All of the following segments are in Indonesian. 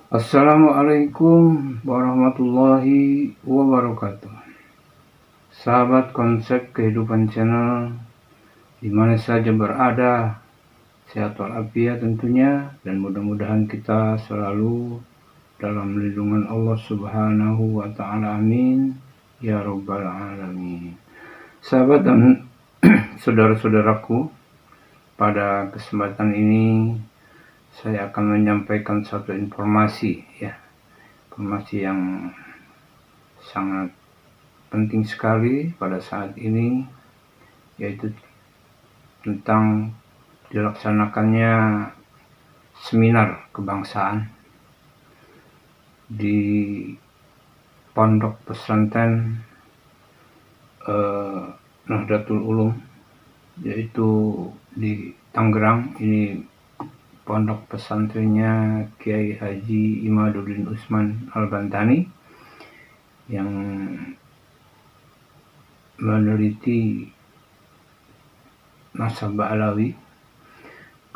Assalamualaikum warahmatullahi wabarakatuh. Sahabat Konsep Kehidupan Channel, di mana saja berada, sehat walafiat tentunya, dan mudah-mudahan kita selalu dalam lindungan Allah Subhanahu wa Ta'ala. Amin ya Rabbal Alamin. Sahabat dan saudara-saudaraku, pada kesempatan ini saya akan menyampaikan satu informasi yang sangat penting sekali pada saat ini, yaitu tentang dilaksanakannya seminar kebangsaan di Pondok Pesantren Nahdlatul Ulum, yaitu di Tangerang. Ini pondok pesantrennya Kiai Haji Imaduddin Usman Al-Bantani yang meneliti nasabah Alawi.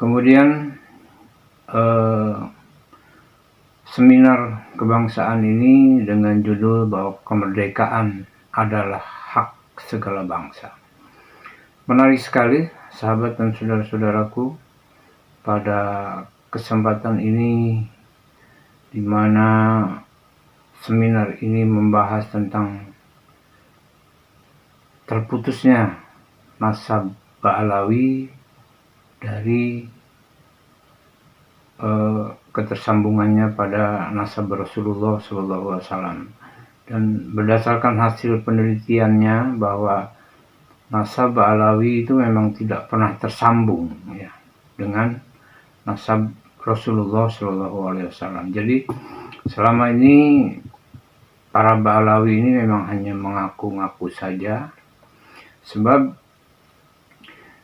Kemudian seminar kebangsaan ini dengan judul bahwa kemerdekaan adalah hak segala bangsa. Menarik sekali, sahabat dan saudara-saudaraku, pada kesempatan ini di mana seminar ini membahas tentang terputusnya nasabah Alawi dari ketersambungannya pada nasabah Rasulullah SAW, dan berdasarkan hasil penelitiannya bahwa nasabah Alawi itu memang tidak pernah tersambung dengan nasab Rasulullah SAW. Jadi selama ini para Ba'alawi ini memang hanya mengaku-ngaku saja, sebab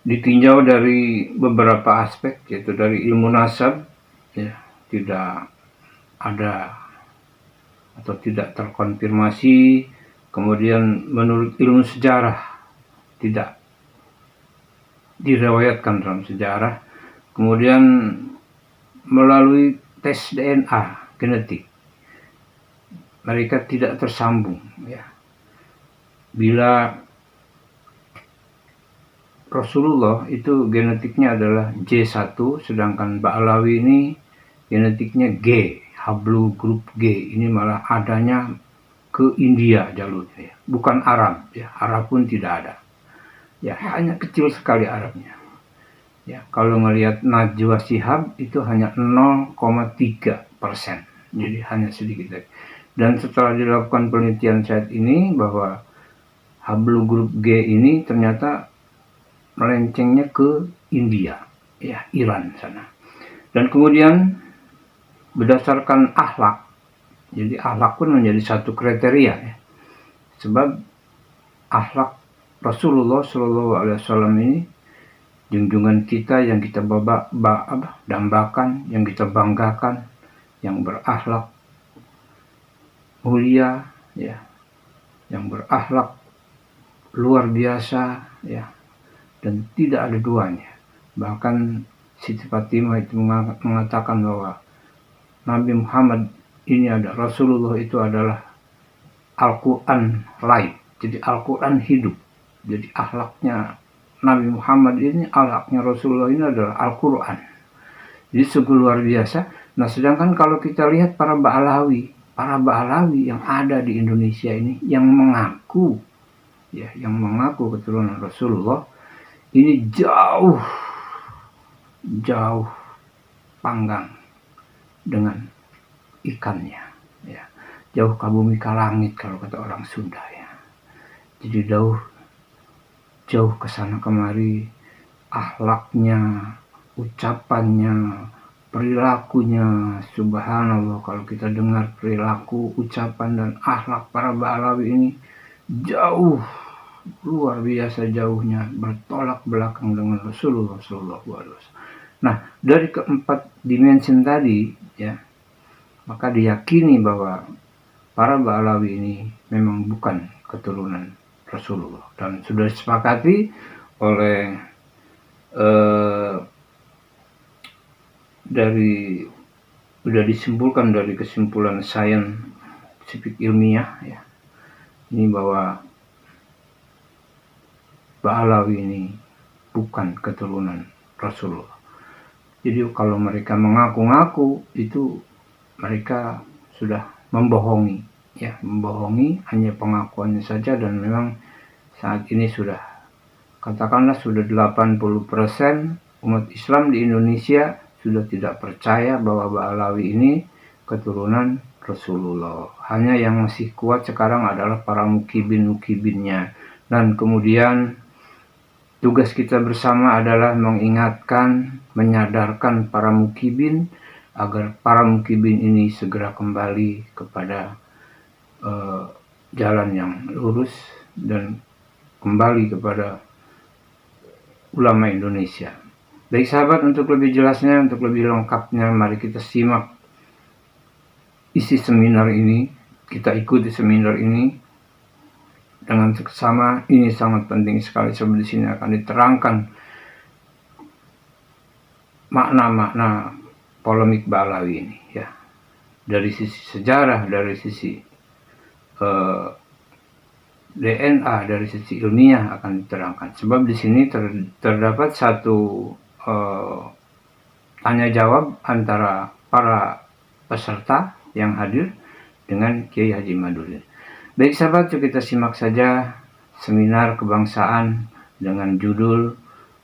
ditinjau dari beberapa aspek, yaitu dari ilmu nasab tidak ada atau tidak terkonfirmasi. Kemudian menurut ilmu sejarah tidak diriwayatkan dalam sejarah. Kemudian melalui tes DNA genetik mereka tidak tersambung. Bila Rasulullah itu genetiknya adalah J1, sedangkan Ba'alawi ini genetiknya G, Hablu grup G. Ini malah adanya ke India jalurnya, bukan Arab. Arab pun tidak ada. Hanya kecil sekali Arabnya. Kalau melihat Najwa Shihab itu hanya 0,3%, jadi hanya sedikit lagi. Dan setelah dilakukan penelitian saat ini bahwa Hablu grup G ini ternyata melencengnya ke India, Iran sana. Dan kemudian berdasarkan akhlak, jadi akhlak pun menjadi satu kriteria, sebab akhlak Rasulullah SAW ini junjungan kita yang kita dambakan, yang kita banggakan, yang berakhlak mulia, yang berakhlak luar biasa, dan tidak ada duanya. Bahkan Siti Fatimah itu mengatakan bahwa Nabi Muhammad ini adalah Rasulullah, itu adalah Al-Quran live, jadi Al-Quran hidup. Jadi akhlaknya Nabi Muhammad ini, akhlaknya Rasulullah ini adalah Al-Quran. Jadi sungguh luar biasa. Nah, sedangkan kalau kita lihat para Ba'alawi yang ada di Indonesia ini, yang mengaku keturunan Rasulullah, ini jauh panggang dengan ikannya, jauh kabumi kalangit kalau kata orang Sunda, jadi jauh kesana kemari, akhlaknya, ucapannya, perilakunya. Subhanallah, kalau kita dengar perilaku, ucapan, dan akhlak para Ba'alawi ini jauh, luar biasa jauhnya, bertolak belakang dengan Rasulullah SAW. Nah, dari keempat dimensi tadi, maka diyakini bahwa para Ba'alawi ini memang bukan keturunan Rasulullah, dan sudah disepakati oleh dari sudah disimpulkan dari kesimpulan saintifik ilmiah ya, ini bahwa Ba'alawi ini bukan keturunan Rasulullah. Jadi kalau mereka mengaku-ngaku itu mereka sudah membohongi ya, membohongi, hanya pengakuannya saja. Dan memang saat ini sudah, katakanlah sudah 80% umat Islam di Indonesia sudah tidak percaya bahwa Ba'alawi ini keturunan Rasulullah. Hanya yang masih kuat sekarang adalah para mukibin-mukibinnya. Dan kemudian tugas kita bersama adalah mengingatkan, menyadarkan para mukibin agar para mukibin ini segera kembali kepada jalan yang lurus dan kembali kepada ulama Indonesia. Baik sahabat, untuk lebih jelasnya, untuk lebih lengkapnya, mari kita simak isi seminar ini, kita ikuti seminar ini dengan seksama. Ini sangat penting sekali, sebab di sini akan diterangkan makna-makna polemik Ba'alawi ini ya, dari sisi sejarah, dari sisi DNA, dari sisi ilmiah akan diterangkan. Sebab di sini terdapat satu tanya jawab antara para peserta yang hadir dengan Kiai Haji Madudin. Baik sahabat, yuk kita simak saja seminar kebangsaan dengan judul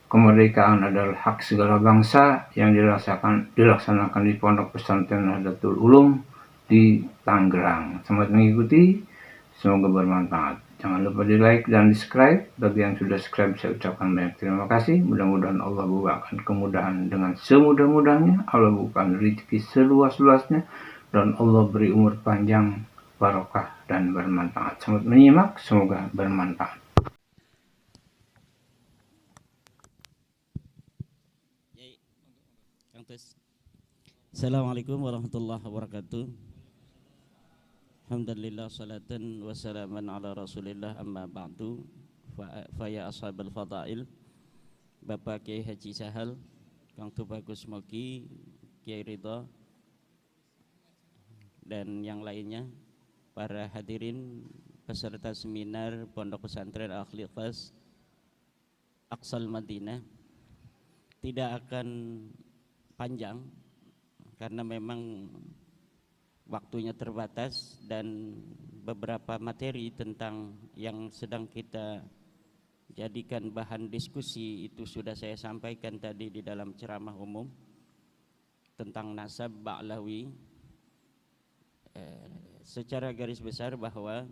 Kemerdekaan adalah Hak Segala Bangsa yang dilaksanakan di Pondok Pesantren Nahdlatul Ulum di Tangerang. Selamat mengikuti, semoga bermanfaat. Jangan lupa di like dan di subscribe. Bagi yang sudah subscribe, saya ucapkan banyak terima kasih. Mudah-mudahan Allah bukakan kemudahan dengan semudah-mudahnya, Allah bukakan rezeki seluas-luasnya, dan Allah beri umur panjang, barokah, dan bermanfaat. Selamat menyimak, semoga bermanfaat. Assalamualaikum warahmatullahi wabarakatuh. Alhamdulillah, salatan wassalaman ala rasulillah, amma ba'du. Faya ashabal fadail, Bapak Kiai Haji Sahal, Kang Tubagus Moki, Kiai Ridha, dan yang lainnya, para hadirin peserta seminar Pondok Pesantren Al-Ikhlas Aqsal Madinah. Tidak akan panjang karena memang waktunya terbatas, dan beberapa materi tentang yang sedang kita jadikan bahan diskusi itu sudah saya sampaikan tadi di dalam ceramah umum tentang nasab Ba'alawi. Secara garis besar bahwa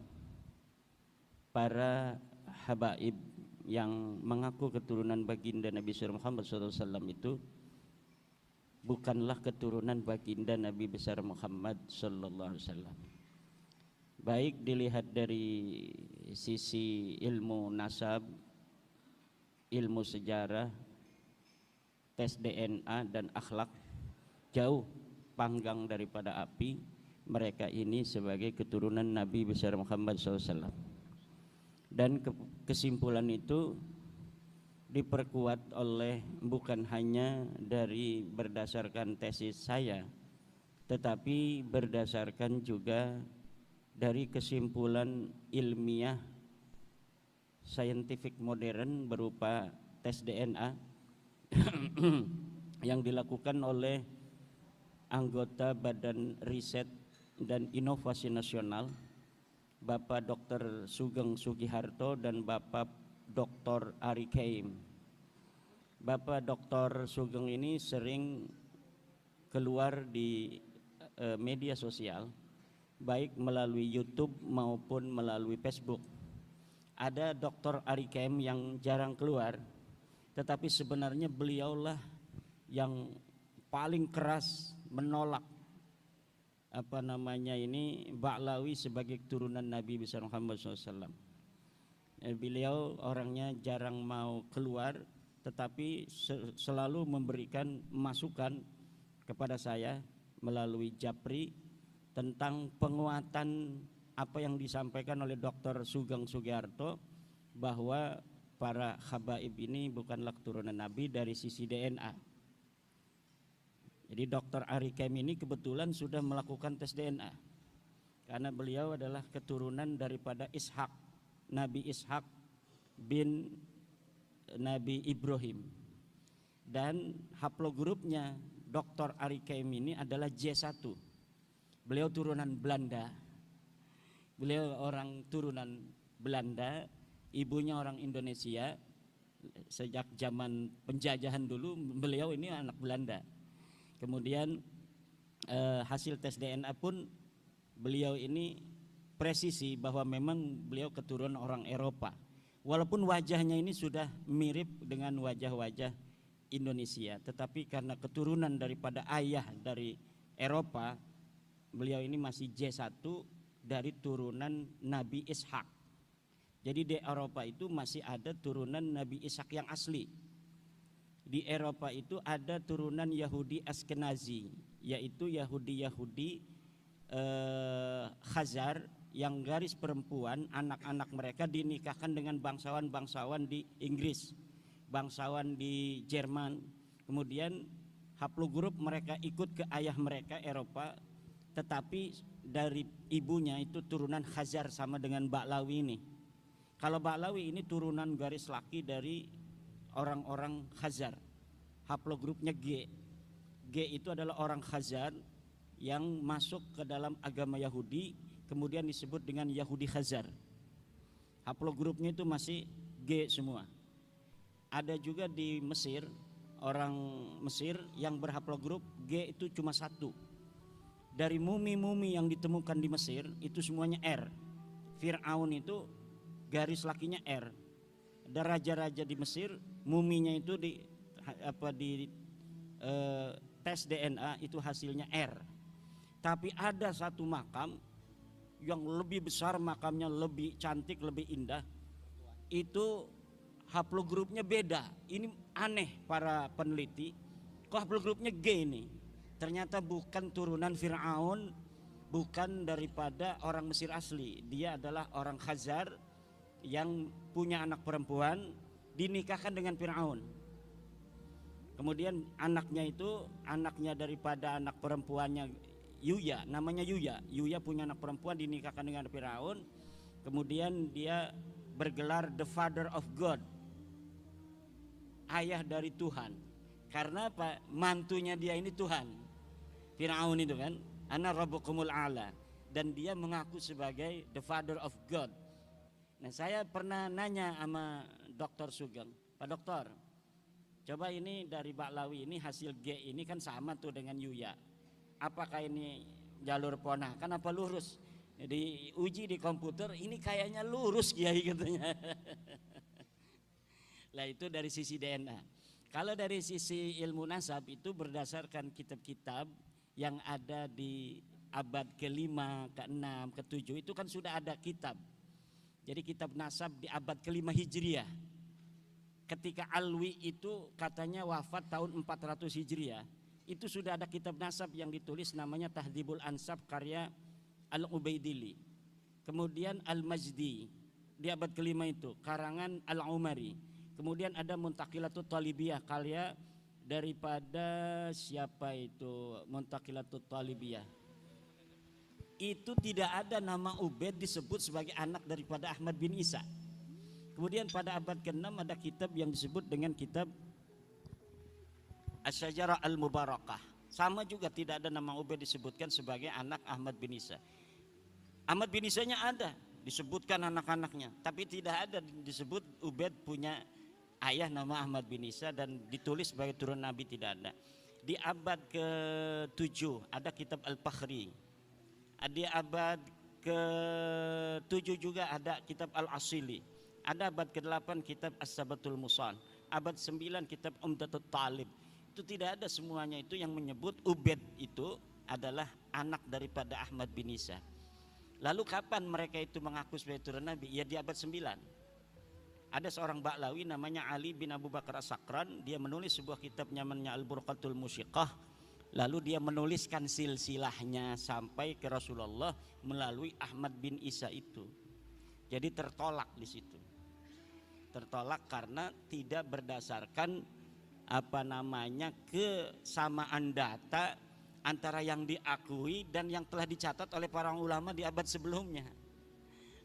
para habaib yang mengaku keturunan baginda Nabi Muhammad SAW itu bukanlah keturunan baginda Nabi besar Muhammad sallallahu alaihi wasallam. Baik dilihat dari sisi ilmu nasab, ilmu sejarah, tes DNA dan akhlak, jauh panggang daripada api mereka ini sebagai keturunan Nabi besar Muhammad SAW. Dan kesimpulan itu diperkuat oleh bukan hanya dari berdasarkan tesis saya, tetapi berdasarkan juga dari kesimpulan ilmiah saintifik modern berupa tes DNA yang dilakukan oleh anggota Badan Riset dan Inovasi Nasional, Bapak Dr. Sugeng Sugiharto dan Bapak Dr. Ari Kaim. Bapak Dr. Sugeng ini sering keluar di media sosial, baik melalui YouTube maupun melalui Facebook. Ada Dr. Ari Kaim yang jarang keluar, tetapi sebenarnya beliaulah yang paling keras menolak Ba'alawi sebagai turunan Nabi besar Muhammad SAW. Beliau orangnya jarang mau keluar, tetapi selalu memberikan masukan kepada saya melalui Japri tentang penguatan apa yang disampaikan oleh Dr. Sugeng Sugiharto, bahwa para habaib ini bukanlah keturunan Nabi dari sisi DNA. Jadi Dr. Ari Kem ini kebetulan sudah melakukan tes DNA karena beliau adalah keturunan daripada Ishak, Nabi Ishak bin Nabi Ibrahim, dan haplogrupnya Dr. Ari Kem ini adalah J1. Beliau turunan Belanda, beliau orang turunan Belanda, ibunya orang Indonesia. Sejak zaman penjajahan dulu beliau ini anak Belanda. Kemudian hasil tes DNA pun beliau ini presisi bahwa memang beliau keturunan orang Eropa. Walaupun wajahnya ini sudah mirip dengan wajah-wajah Indonesia, tetapi karena keturunan daripada ayah dari Eropa, beliau ini masih J1 dari turunan Nabi Ishak. Jadi di Eropa itu masih ada turunan Nabi Ishak yang asli. Di Eropa itu ada turunan Yahudi Askenazi, yaitu Yahudi Khazar yang garis perempuan, anak-anak mereka dinikahkan dengan bangsawan-bangsawan di Inggris, bangsawan di Jerman. Kemudian haplogrup mereka ikut ke ayah mereka Eropa, tetapi dari ibunya itu turunan Khazar sama dengan Ba'lawi ini. Kalau Ba'lawi ini turunan garis laki dari orang-orang Khazar, haplogrupnya G. G itu adalah orang Khazar yang masuk ke dalam agama Yahudi, kemudian disebut dengan Yahudi Khazar. Haplogrupnya itu masih G semua. Ada juga di Mesir, orang Mesir yang berhaplogrup G itu cuma satu. Dari mumi-mumi yang ditemukan di Mesir itu semuanya R. Fir'aun itu garis lakinya R. Ada raja-raja di Mesir, muminya itu di tes DNA itu hasilnya R. Tapi ada satu makam yang lebih besar, makamnya lebih cantik, lebih indah. Itu haplogrupnya beda. Ini aneh para peneliti. Kok haplogrupnya G ini? Ternyata bukan turunan Fir'aun, bukan daripada orang Mesir asli. Dia adalah orang Khazar yang punya anak perempuan, dinikahkan dengan Fir'aun. Kemudian anaknya itu, anaknya daripada anak perempuannya Yuya, namanya Yuya. Yuya punya anak perempuan, dinikahkan dengan Fir'aun. Kemudian dia bergelar the father of God, ayah dari Tuhan. Karena apa? Mantunya dia ini Tuhan, Fir'aun itu kan, ana rabbukumul a'la, dan dia mengaku sebagai the father of God. Nah, saya pernah nanya sama Dr. Sugeng, Pak Dokter, coba ini dari Ba'lawi ini hasil G ini kan sama tuh dengan Yuya. Apakah ini jalur ponakan apa lurus? Diuji di komputer, ini kayaknya lurus Kiai katanya. Lah itu dari sisi DNA. Kalau dari sisi ilmu nasab itu berdasarkan kitab-kitab yang ada di abad ke-5, ke-6, ke-7 itu kan sudah ada kitab. Jadi kitab nasab di abad ke-5 Hijriah. Ketika Alwi itu katanya wafat tahun 400 Hijriah, itu sudah ada kitab nasab yang ditulis namanya Tahdhibul Ansab karya Al-Ubaidili. Kemudian Al-Majdi di abad ke-5 itu karangan Al-Umari. Kemudian ada Muntaqilatut Talibiyah karya daripada siapa itu, Muntaqilatut Talibiyah. Itu tidak ada nama Ubaid disebut sebagai anak daripada Ahmad bin Isa. Kemudian pada abad ke-6 ada kitab yang disebut dengan kitab Asy-Syajarah Al-Mubarakah. Sama juga tidak ada nama Ubaid disebutkan sebagai anak Ahmad bin Isa. Ahmad bin Isanya ada, disebutkan anak-anaknya, tapi tidak ada disebut Ubaid punya ayah nama Ahmad bin Isa dan ditulis sebagai turun Nabi, tidak ada. Di abad ke-7 ada kitab Al-Fakhri. Di abad ke-7 juga ada kitab Al-Asili. Ada abad ke-8 kitab As-Sabatul Musan. Abad 9 kitab Umdatul Talib. Itu tidak ada semuanya itu yang menyebut Ubaid itu adalah anak daripada Ahmad bin Isa. Lalu kapan mereka itu mengaku sebagai turun Nabi? Ya di abad 9. Ada seorang Ba'lawi namanya Ali bin Abu Bakar As-Sakran. Dia menulis sebuah kitab namanya Al-Burqatul Musyiqah. Lalu dia menuliskan silsilahnya sampai ke Rasulullah melalui Ahmad bin Isa itu. Jadi tertolak di situ. Tertolak karena tidak berdasarkan kesamaan data antara yang diakui dan yang telah dicatat oleh para ulama di abad sebelumnya.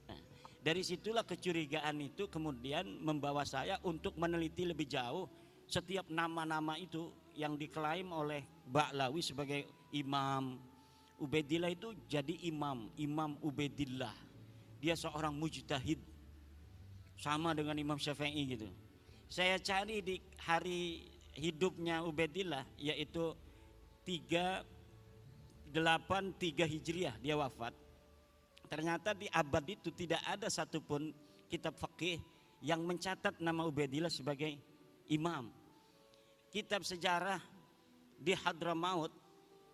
Nah, dari situlah kecurigaan itu kemudian membawa saya untuk meneliti lebih jauh setiap nama-nama itu yang diklaim oleh Ba'lawi sebagai imam. Ubaidillah itu jadi Imam Ubaidillah. Dia seorang mujtahid, sama dengan Imam Syafi'i gitu. Saya cari di hari hidupnya Ubaidillah, yaitu 383 Hijriah dia wafat. Ternyata di abad itu tidak ada satupun kitab fikih yang mencatat nama Ubaidillah sebagai imam. Kitab sejarah di Hadramaut,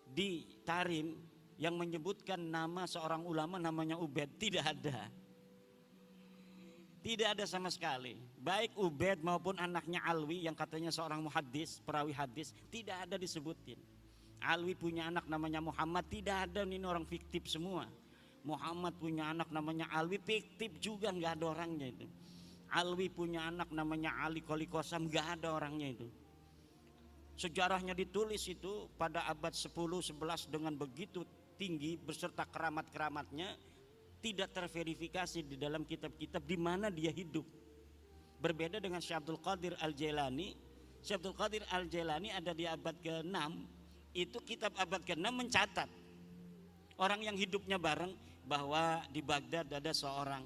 di Tarim, yang menyebutkan nama seorang ulama namanya Ubaid tidak ada. Tidak ada sama sekali. Baik Ubaid maupun anaknya Alwi yang katanya seorang muhaddis, perawi hadis, tidak ada disebutin. Alwi punya anak namanya Muhammad, tidak ada, ini orang fiktif semua. Muhammad punya anak namanya Alwi, fiktif juga, nggak ada orangnya itu. Alwi punya anak namanya Ali Kolikosam, nggak ada orangnya itu. Sejarahnya ditulis itu pada abad 10-11 dengan begitu tinggi beserta keramat-keramatnya, tidak terverifikasi di dalam kitab-kitab di mana dia hidup. Berbeda dengan Syekh Abdul Qadir Al-Jailani. Syekh Abdul Qadir Al-Jailani ada di abad ke-6, itu kitab abad ke-6 mencatat orang yang hidupnya bareng bahwa di Baghdad ada seorang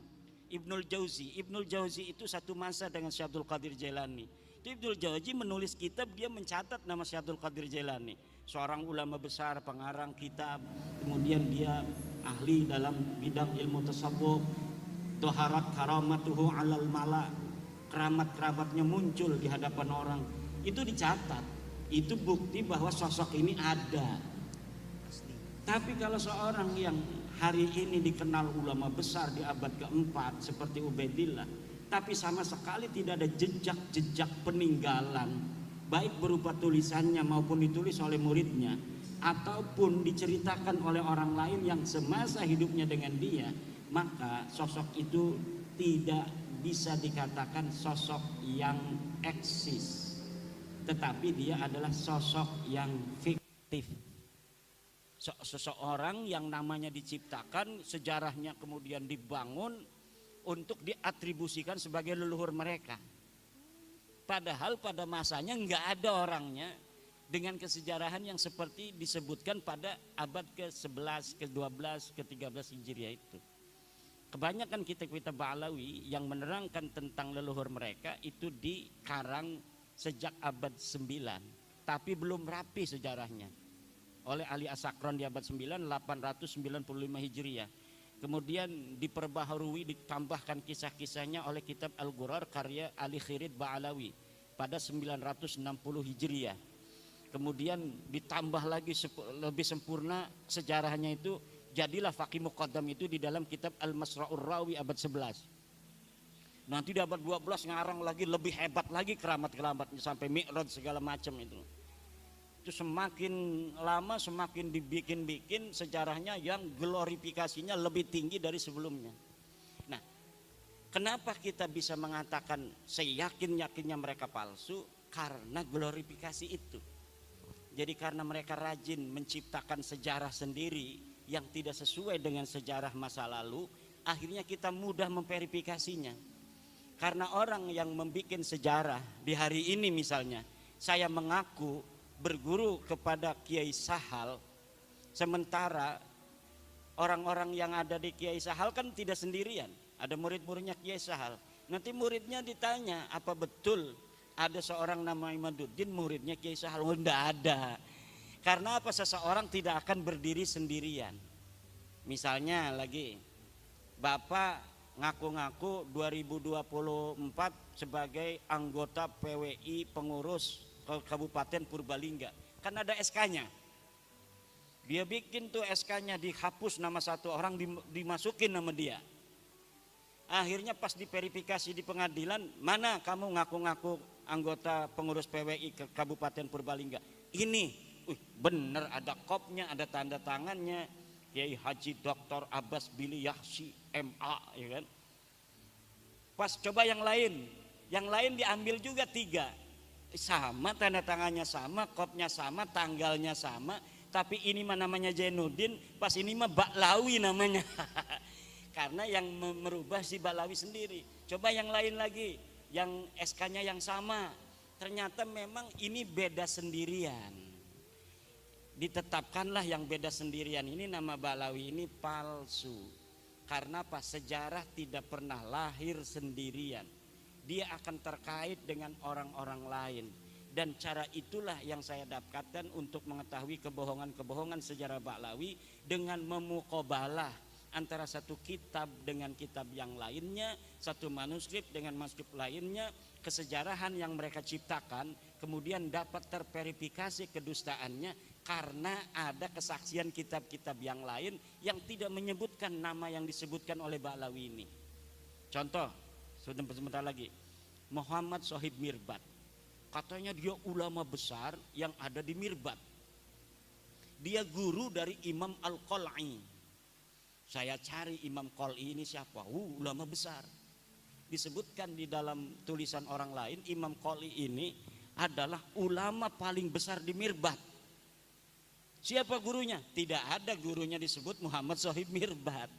Ibnul Jauzi. Ibnul Jauzi itu satu masa dengan Syekh Abdul Qadir Jailani. Ibnul Jauzi menulis kitab, dia mencatat nama Syekh Abdul Qadir Jailani, seorang ulama besar, pengarang kitab. Kemudian dia ahli dalam bidang ilmu tasawuf. Toharat karamatuhu alal mala, keramat-keramatnya muncul di hadapan orang. Itu dicatat. Itu bukti bahwa sosok ini ada. Tapi kalau seorang yang hari ini dikenal ulama besar di abad keempat seperti Ubaidillah, tapi sama sekali tidak ada jejak-jejak peninggalan, baik berupa tulisannya maupun ditulis oleh muridnya, ataupun diceritakan oleh orang lain yang semasa hidupnya dengan dia, maka sosok itu tidak bisa dikatakan sosok yang eksis, tetapi dia adalah sosok yang fiktif. Seseorang yang namanya diciptakan, sejarahnya kemudian dibangun untuk diatribusikan sebagai leluhur mereka. Padahal pada masanya nggak ada orangnya dengan kesejarahan yang seperti disebutkan pada abad ke-11, ke-12, ke-13 Hijriah itu. Kebanyakan kitab-kitab Ba'lawi yang menerangkan tentang leluhur mereka itu dikarang sejak abad 9, tapi belum rapi sejarahnya oleh Ali As-Sakron di abad 9, 895 Hijriah. Kemudian diperbaharui, ditambahkan kisah-kisahnya oleh kitab Al-Ghurar karya Ali Khirid Ba'alawi pada 960 Hijriah. Kemudian ditambah lagi lebih sempurna sejarahnya itu, jadilah Faqih Muqaddam itu di dalam kitab Al-Masra'ur Rawi abad 11. Nanti di abad 12 ngarang lagi lebih hebat lagi keramat-keramatnya sampai Mi'raj segala macam itu. Itu semakin lama semakin dibikin-bikin sejarahnya yang glorifikasinya lebih tinggi dari sebelumnya. Nah, kenapa kita bisa mengatakan seyakin-yakinnya mereka palsu? Karena glorifikasi itu. Jadi karena mereka rajin menciptakan sejarah sendiri yang tidak sesuai dengan sejarah masa lalu, akhirnya kita mudah memverifikasinya. Karena orang yang membuat sejarah di hari ini misalnya, saya mengaku berguru kepada Kiai Sahal, sementara orang-orang yang ada di Kiai Sahal kan tidak sendirian, ada murid-muridnya Kiai Sahal. Nanti muridnya ditanya, apa betul ada seorang nama Imaduddin muridnya Kiai Sahal? Tidak ada. Karena apa? Seseorang tidak akan berdiri sendirian. Misalnya lagi, Bapak ngaku-ngaku 2024 sebagai anggota PWI pengurus Kabupaten Purbalingga, kan ada SK-nya. Dia bikin tuh SK-nya, dihapus nama satu orang, dimasukin nama dia. Akhirnya pas diverifikasi di pengadilan, mana kamu ngaku-ngaku anggota pengurus PWI ke Kabupaten Purbalingga? Ini, bener ada kopnya, ada tanda tangannya, Kiai Haji Dr. Abbas Bili Yahsi MA, ya kan? Pas coba yang lain diambil juga 3. sama, tanda tangannya sama, kopnya sama, tanggalnya sama, tapi ini mah namanya Zainuddin, pas ini mah Baklawi namanya. Karena yang merubah si Baklawi sendiri. Coba yang lain lagi, yang SK-nya yang sama, ternyata memang ini beda sendirian. Ditetapkanlah yang beda sendirian ini nama Baklawi ini palsu. Karena apa? Sejarah tidak pernah lahir sendirian. Dia akan terkait dengan orang-orang lain. Dan cara itulah yang saya dapatkan untuk mengetahui kebohongan-kebohongan sejarah Baklawi dengan memukobalah antara satu kitab dengan kitab yang lainnya, satu manuskrip dengan manuskrip lainnya, kesejarahan yang mereka ciptakan, kemudian dapat terverifikasi kedustaannya karena ada kesaksian kitab-kitab yang lain yang tidak menyebutkan nama yang disebutkan oleh Baklawi ini. Contoh, sebentar lagi, Muhammad Sohib Mirbat, katanya dia ulama besar yang ada di Mirbat. Dia guru dari Imam Al-Qal'i. Saya cari Imam Qal'i ini siapa? Ulama besar. Disebutkan di dalam tulisan orang lain, Imam Qal'i ini adalah ulama paling besar di Mirbat. Siapa gurunya? Tidak ada gurunya disebut Muhammad Sohib Mirbat.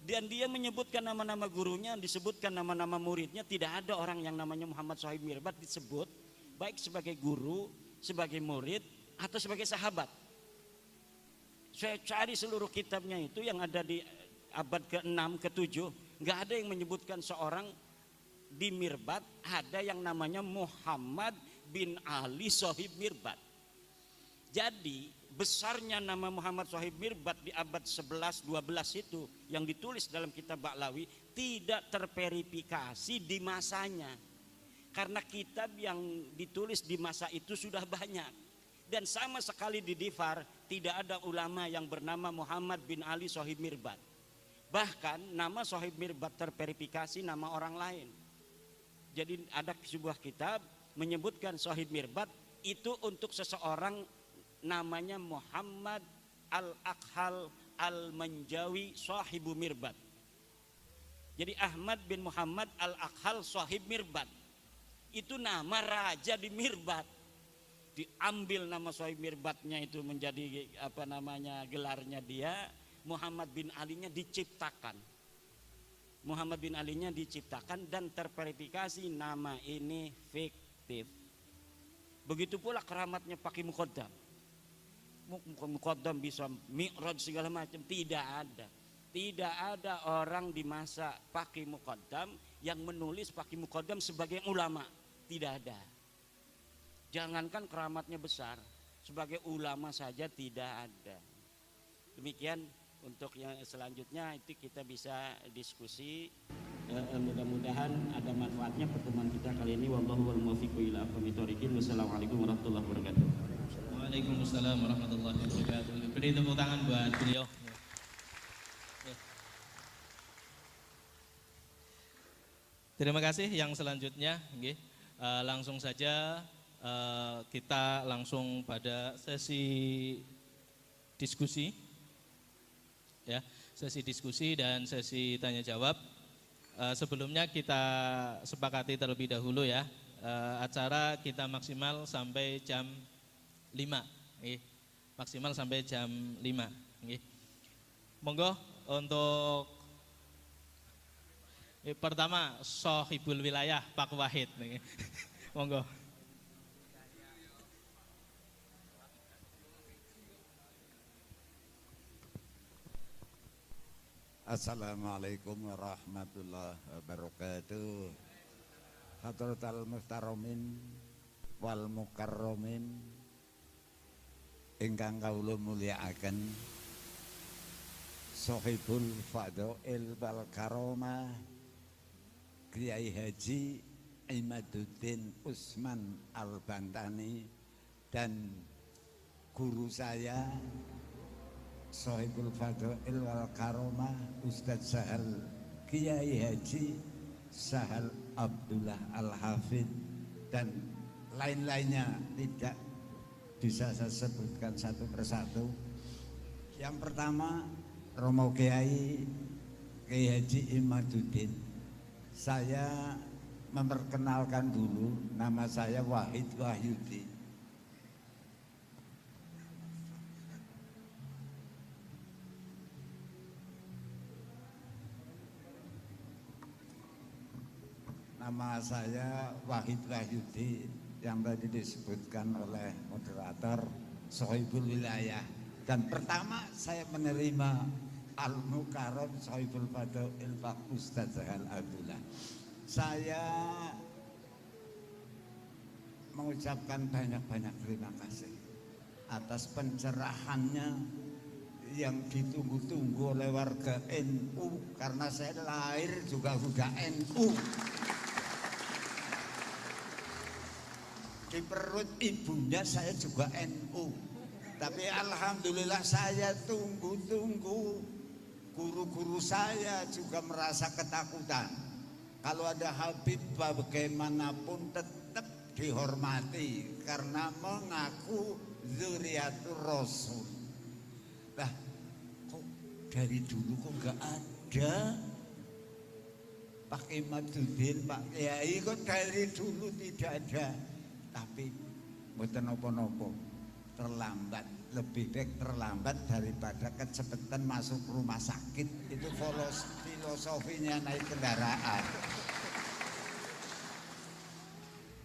Dan dia menyebutkan nama-nama gurunya, disebutkan nama-nama muridnya. Tidak ada orang yang namanya Muhammad Sohib Mirbat disebut, baik sebagai guru, sebagai murid, atau sebagai sahabat. Saya cari seluruh kitabnya itu yang ada di abad ke-6, ke-7, nggak ada yang menyebutkan seorang di Mirbat ada yang namanya Muhammad bin Ali Sohib Mirbat. Jadi besarnya nama Muhammad Sohib Mirbat di abad 11-12 itu yang ditulis dalam kitab Baklawi tidak terverifikasi di masanya. Karena kitab yang ditulis di masa itu sudah banyak. Dan sama sekali di Difar tidak ada ulama yang bernama Muhammad bin Ali Sohib Mirbat. Bahkan nama Sohib Mirbat terverifikasi nama orang lain. Jadi ada sebuah kitab menyebutkan Sohib Mirbat itu untuk seseorang namanya Muhammad Al-Akhal Al-Manjawi Sahibu Mirbat. Jadi Ahmad bin Muhammad Al-Akhal Sahib Mirbat itu nama raja di Mirbat. Diambil nama Sahib Mirbatnya itu menjadi apa namanya gelarnya dia. Muhammad bin Ali-nya diciptakan. Muhammad bin Ali-nya diciptakan dan terverifikasi nama ini fiktif. Begitu pula keramatnya Paki Muqaddam. Muqaddam bisa mi'raj segala macam, tidak ada. Tidak ada orang di masa Paki Muqaddam yang menulis Paki Muqaddam sebagai ulama, tidak ada. Jangankan keramatnya besar, sebagai ulama saja tidak ada. Demikian untuk yang selanjutnya itu kita bisa diskusi. Mudah-mudahan ada manfaatnya pertemuan kita kali ini. Wallahu wal muwaffiq ila aqwamit thoriqin. Wassalamualaikum warahmatullahi wabarakatuh. Waalaikumsalam warahmatullahi wabarakatuh. Beri tepuk tangan buat beliau. Terima kasih. Yang selanjutnya, langsung saja kita langsung pada sesi diskusi, ya, sesi diskusi dan sesi tanya jawab. Sebelumnya kita sepakati terlebih dahulu ya, acara kita maksimal sampai jam 5, maksimal sampai jam 5. Monggo untuk pertama Sohibul Wilayah Pak Wahid, monggo. Assalamualaikum warahmatullahi wabarakatuh. Hadratal muhtaramin wal mukarramin ingkang kawula mulyakaken, Sohibul Fadail wal Karomah Kiai Haji Imaduddin Usman Al-Bantani dan guru saya Sohibul Fadail wal Karomah Ustadz Sahal Kiai Haji Sahal Abdullah Al-Hafid dan lain-lainnya tidak bisa saya sebutkan satu persatu. Yang pertama Romo Kiai Haji Imaduddin. Saya memperkenalkan dulu, nama saya Wahid Wahyudi. Nama saya Wahid Wahyudi yang tadi disebutkan oleh moderator Sohibul Wilayah. Dan pertama saya menerima Al-Mukarram Sohibul Fadail Pak Ustadz Zahal Abdullah. Saya mengucapkan banyak-banyak terima kasih atas pencerahannya yang ditunggu-tunggu oleh warga NU, karena saya lahir juga sudah NU. Di perut ibunya saya juga NU. Tapi alhamdulillah saya tunggu-tunggu, guru-guru saya juga merasa ketakutan. Kalau ada Habib bagaimanapun tetap dihormati karena mengaku Zuriatur Rasul. Nah, kok dari dulu kok nggak ada Pak Imaduddin, Pak Kiai, kok dari dulu tidak ada. Tapi mboten napa-napa, terlambat, lebih baik terlambat daripada kecepatan masuk rumah sakit. Itu filosofinya naik kendaraan.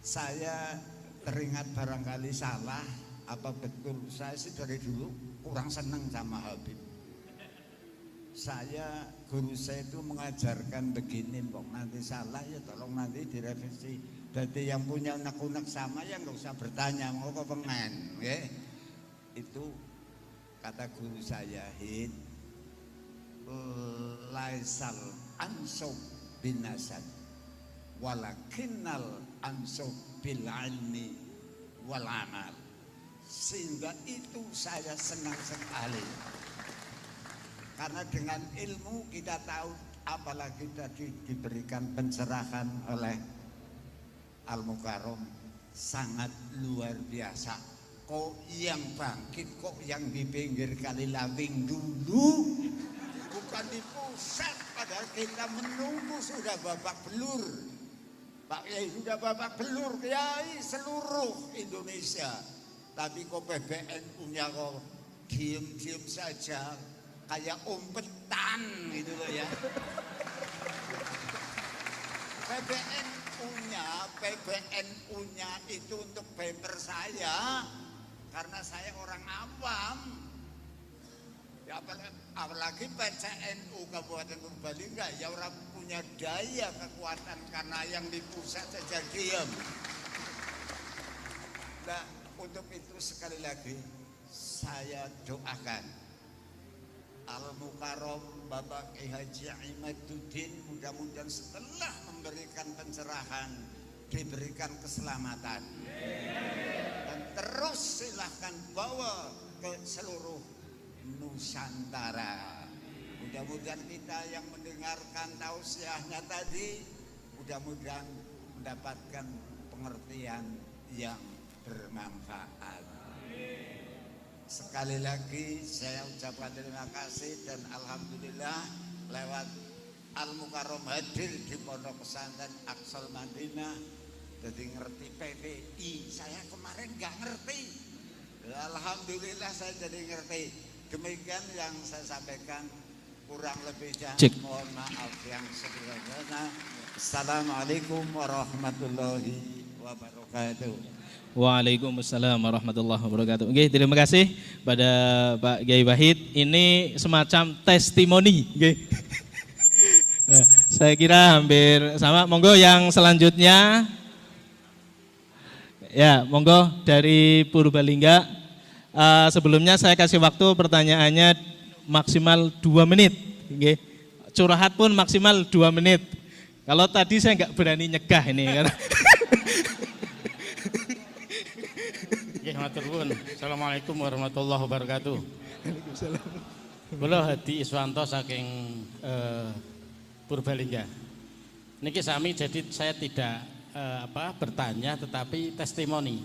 Saya teringat barangkali salah, apa betul, saya sih dari dulu kurang senang sama Habib. Guru saya itu mengajarkan begini, Mbok, nanti salah ya tolong nanti direvisi. Berarti yang punya unek-unek sama ya nggak usah bertanya, mau kok pengen, ya? Itu kata guru saya, Hid, laisal ansub bin nasab, walakinnal ansub bil ilmi wal amal. Sehingga itu saya senang sekali, karena dengan ilmu kita tahu, apalagi tadi diberikan pencerahan oleh Al-Mukarram, sangat luar biasa. Kok yang bangkit, kok yang di pinggir kali Lawing dulu, bukan di pusat, padahal kita menunggu sudah babak belur. Pak Kiai sudah babak belur, Kiai seluruh Indonesia. Tapi kok PBNU-nya kok diem-diem saja, kayak umpetan gitu loh ya. PBNU-nya itu untuk bumper saya, karena saya orang awam. Ya apalagi PCNU Kabupaten Purbalingga ya orang punya daya kekuatan, karena yang di pusat saja diam. Nah, untuk itu sekali lagi saya doakan Al-Mukarram Bapak Kiai Haji Imaduddin, mudah-mudahan setelah memberikan pencerahan diberikan keselamatan, dan terus silahkan bawa ke seluruh Nusantara. Mudah-mudahan kita yang mendengarkan tausiahnya tadi mudah-mudahan mendapatkan pengertian yang bermanfaat. Sekali lagi saya ucapkan terima kasih, dan alhamdulillah lewat Al-Mukarram hadir di Pondok Pesantren Aqsal Madinah, jadi ngerti PPI. Saya kemarin nggak ngerti, alhamdulillah saya jadi ngerti. Demikian yang saya sampaikan, kurang lebihnya mohon maaf yang sebelumnya. Assalamualaikum warahmatullahi wabarakatuh. Waalaikumsalam warahmatullahi wabarakatuh. Oke, terima kasih pada Pak Kiai Wahid. Ini semacam testimoni. Oke. Saya kira hampir sama. Monggo yang selanjutnya. Ya, monggo dari Purbalingga. Sebelumnya saya kasih waktu pertanyaannya maksimal 2 menit. Oke. Curhat pun maksimal 2 menit. Kalau tadi saya nggak berani nyegah ini. Assalamualaikum warahmatullahi wabarakatuh. Kula Hadi Iswanto saking Purbalingga. Niki sami, jadi saya tidak bertanya tetapi testimoni.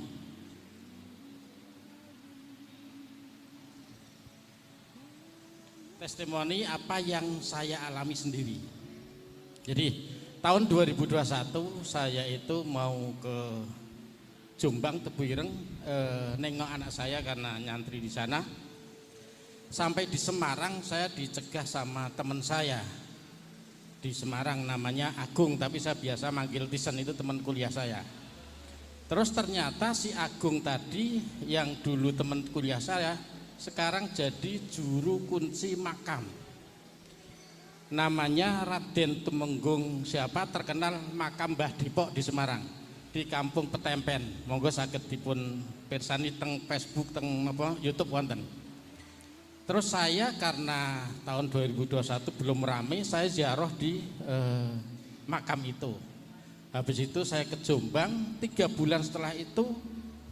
Testimoni apa yang saya alami sendiri. Jadi tahun 2021 saya itu mau ke Jombang, Tebuireng, nengok anak saya karena nyantri di sana. Sampai di Semarang saya dicegah sama teman saya di Semarang namanya Agung, tapi saya biasa manggil Tisen, itu teman kuliah saya. Terus ternyata si Agung tadi yang dulu teman kuliah saya sekarang jadi juru kunci makam. Namanya Raden Tumenggung siapa, terkenal makam Mbah Dipok di Semarang, di Kampung Petempen. Monggo saged dipun pirsani teng Facebook, teng YouTube wonten. Terus saya karena tahun 2021 belum rame, saya ziarah di makam itu. Habis itu saya ke Jombang, 3 bulan setelah itu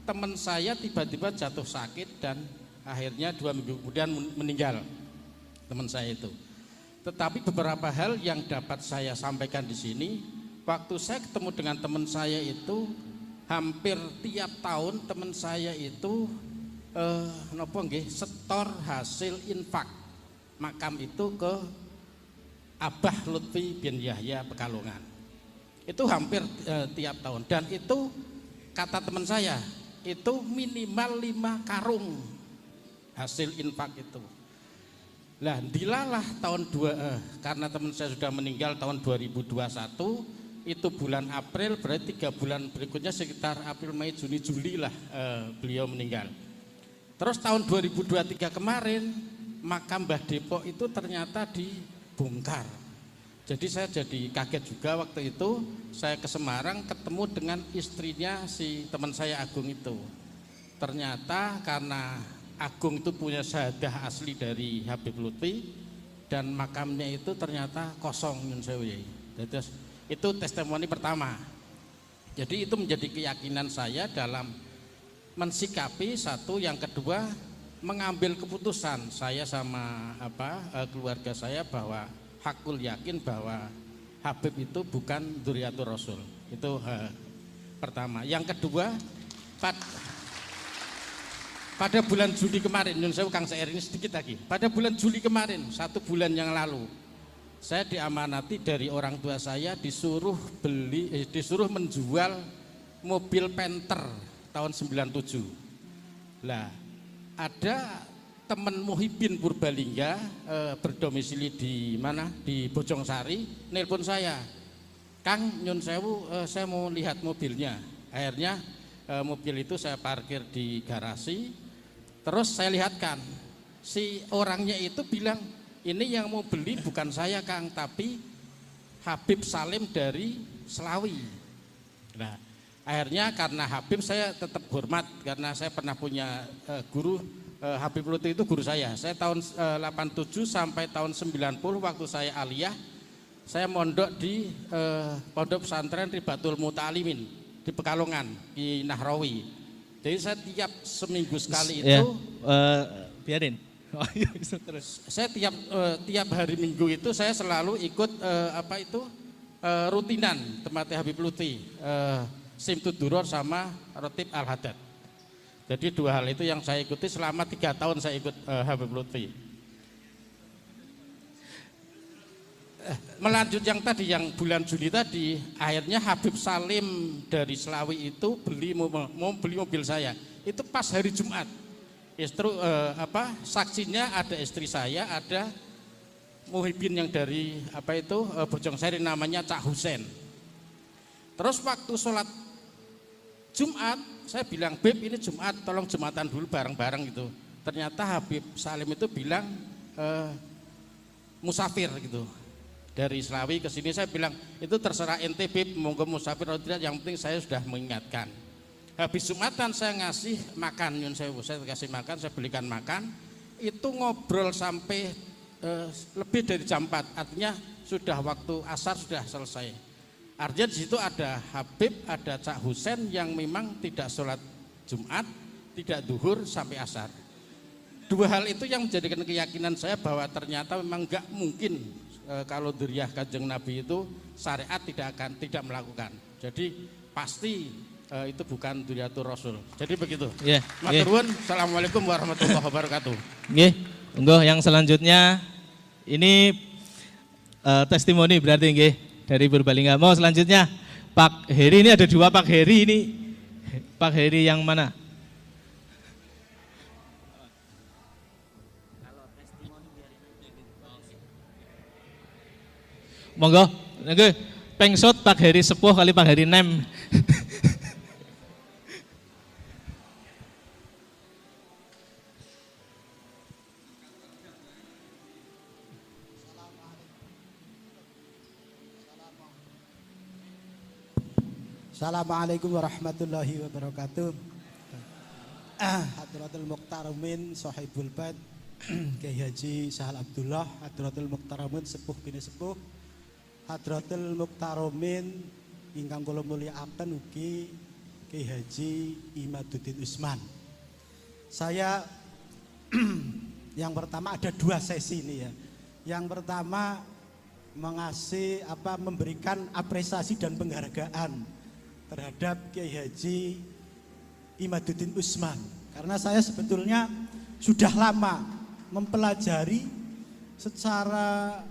teman saya tiba-tiba jatuh sakit dan akhirnya 2 minggu kemudian meninggal teman saya itu. Tetapi beberapa hal yang dapat saya sampaikan di sini, waktu saya ketemu dengan teman saya itu hampir tiap tahun teman saya itu setor hasil infak makam itu ke Abah Lutfi bin Yahya Pekalongan. Itu hampir tiap tahun, dan itu kata teman saya itu minimal 5 karung hasil infak itu. Lah dilalah karena teman saya sudah meninggal tahun 2021, itu bulan April, berarti 3 bulan berikutnya sekitar April, Mei, Juni, Juli lah beliau meninggal. Terus tahun 2023 kemarin makam Mbah Depok itu ternyata dibongkar. Jadi saya jadi kaget juga waktu itu. Saya ke Semarang ketemu dengan istrinya si teman saya Agung itu. Ternyata karena Agung itu punya syahadah asli dari Habib Lutfi dan makamnya itu ternyata kosong, nyun sewu. Jadi itu testimoni pertama. Jadi itu menjadi keyakinan saya dalam mensikapi satu, yang kedua mengambil keputusan saya sama keluarga saya bahwa hakul yakin bahwa Habib itu bukan dzurriyyatur Rasul. Itu pertama. Yang kedua, pada bulan Juli kemarin, nyun sewu Kang Sair, ini sedikit lagi. Pada bulan Juli kemarin, 1 bulan yang lalu, saya diamanati dari orang tua saya disuruh menjual mobil Panther tahun 97. Lah, ada teman Muhyiddin Purbalingga berdomisili di mana? Di Bojongsari, nelpon saya. Kang, nyun sewu, saya mau lihat mobilnya. Akhirnya mobil itu saya parkir di garasi. Terus saya lihatkan, si orangnya itu bilang, ini yang mau beli bukan saya Kang, tapi Habib Salim dari Selawi. Nah, akhirnya karena Habib saya tetap hormat, karena saya pernah punya guru, Habib Lutfi itu guru saya. Saya tahun 87 sampai tahun 90 waktu saya aliyah, saya mondok di pondok pesantren Ribatul Muta'alimin di Pekalongan, di Nahrawi. Jadi saya tiap seminggu sekali itu biarin. Oh, iya, bisa terus. Saya tiap hari Minggu itu saya selalu ikut rutinan tempatnya Habib Lutfi, Simtud Duror sama Rotib Al-Haddad. Jadi 2 hal itu yang saya ikuti selama 3 tahun saya ikut Habib Lutfi. Melanjut yang tadi, yang bulan Juli tadi, akhirnya Habib Salim dari Selawi itu mau beli mobil saya. Itu pas hari Jumat. Saksinya ada istri saya, ada Muhyiddin yang dari Bojongsari namanya Cak Husen. Terus waktu sholat Jumat, saya bilang, Beb ini Jumat, tolong Jumatan dulu bareng-bareng gitu. Ternyata Habib Salim itu bilang musafir gitu. Dari Selawi ke sini, saya bilang itu terserah ente Beb, monggo musafir atau tidak, yang penting saya sudah mengingatkan. Habis Jumatan saya ngasih makan, nyun sewu, saya kasih makan, saya belikan makan. Itu ngobrol sampai lebih dari jam 4, artinya sudah waktu asar sudah selesai. Artinya di situ ada Habib, ada Cak Husen yang memang tidak sholat Jumat, tidak duhur sampai asar. 2 hal itu yang menjadikan keyakinan saya bahwa ternyata memang enggak mungkin kalau dzurriyyah Kanjeng Nabi itu syariat tidak melakukan. Jadi pasti itu bukan dzurriyyatur Rasul. Jadi begitu. Yeah, Matur nuwun. Assalamualaikum warahmatullahi wabarakatuh. Nggih, monggo yang selanjutnya ini testimoni berarti nggih dari Purbalingga. Mau selanjutnya Pak Heri, ini ada dua Pak Heri ini. Pak Heri yang mana? Monggo, nggih. Pengsut Pak Heri sepuh kali Pak Heri nem. Assalamualaikum warahmatullahi wabarakatuh. Hadratul Muqtarumin Sohibul Bad Kiai Haji Sahal Abdullah, Hadratul Muqtarumin Sepuh Bini Sepuh, Hadratul Muqtarumin ingkang kula mulyakaken ugi Kiai Haji Imaduddin Usman. Saya yang pertama ada dua sesi ini ya. Yang pertama memberikan apresiasi dan penghargaan terhadap Kiai Haji Imaduddin Usman, karena saya sebetulnya sudah lama mempelajari secara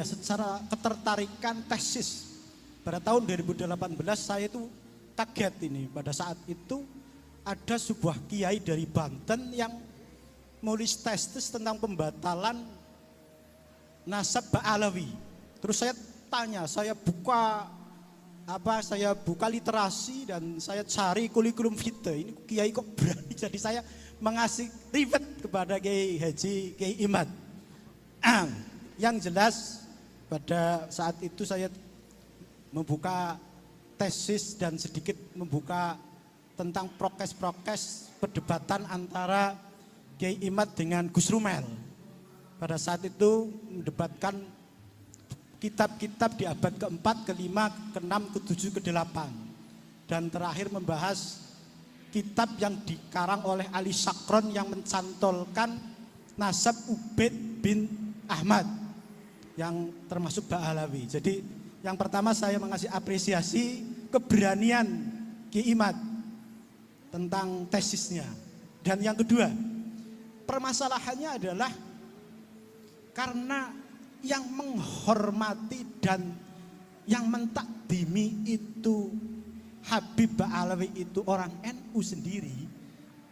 secara ketertarikan tesis. Pada tahun 2018 saya itu kaget ini, pada saat itu ada sebuah kiai dari Banten yang nulis tesis tentang pembatalan nasab Ba'alawi. Terus saya tanya, saya buka literasi dan saya cari kurikulum vitae. Ini kiai kok berani, jadi saya mengasih rivet kepada Kiai Haji Kiai Imad. Yang jelas pada saat itu saya membuka tesis dan sedikit membuka tentang prokes-prokes perdebatan antara Kiai Imad dengan Gus Rumel. Pada saat itu mendebatkan kitab-kitab di abad ke-4, ke-5, ke-6, ke-7, ke-8. Dan terakhir membahas kitab yang dikarang oleh Ali Sakron yang mencantolkan nasab Ubaid bin Ahmad yang termasuk Ba'alawi. Jadi yang pertama saya mengasih apresiasi keberanian Ki Imad tentang tesisnya. Dan yang kedua, permasalahannya adalah karena yang menghormati dan yang mentakdimi itu Habib Ba'alawi itu orang NU sendiri.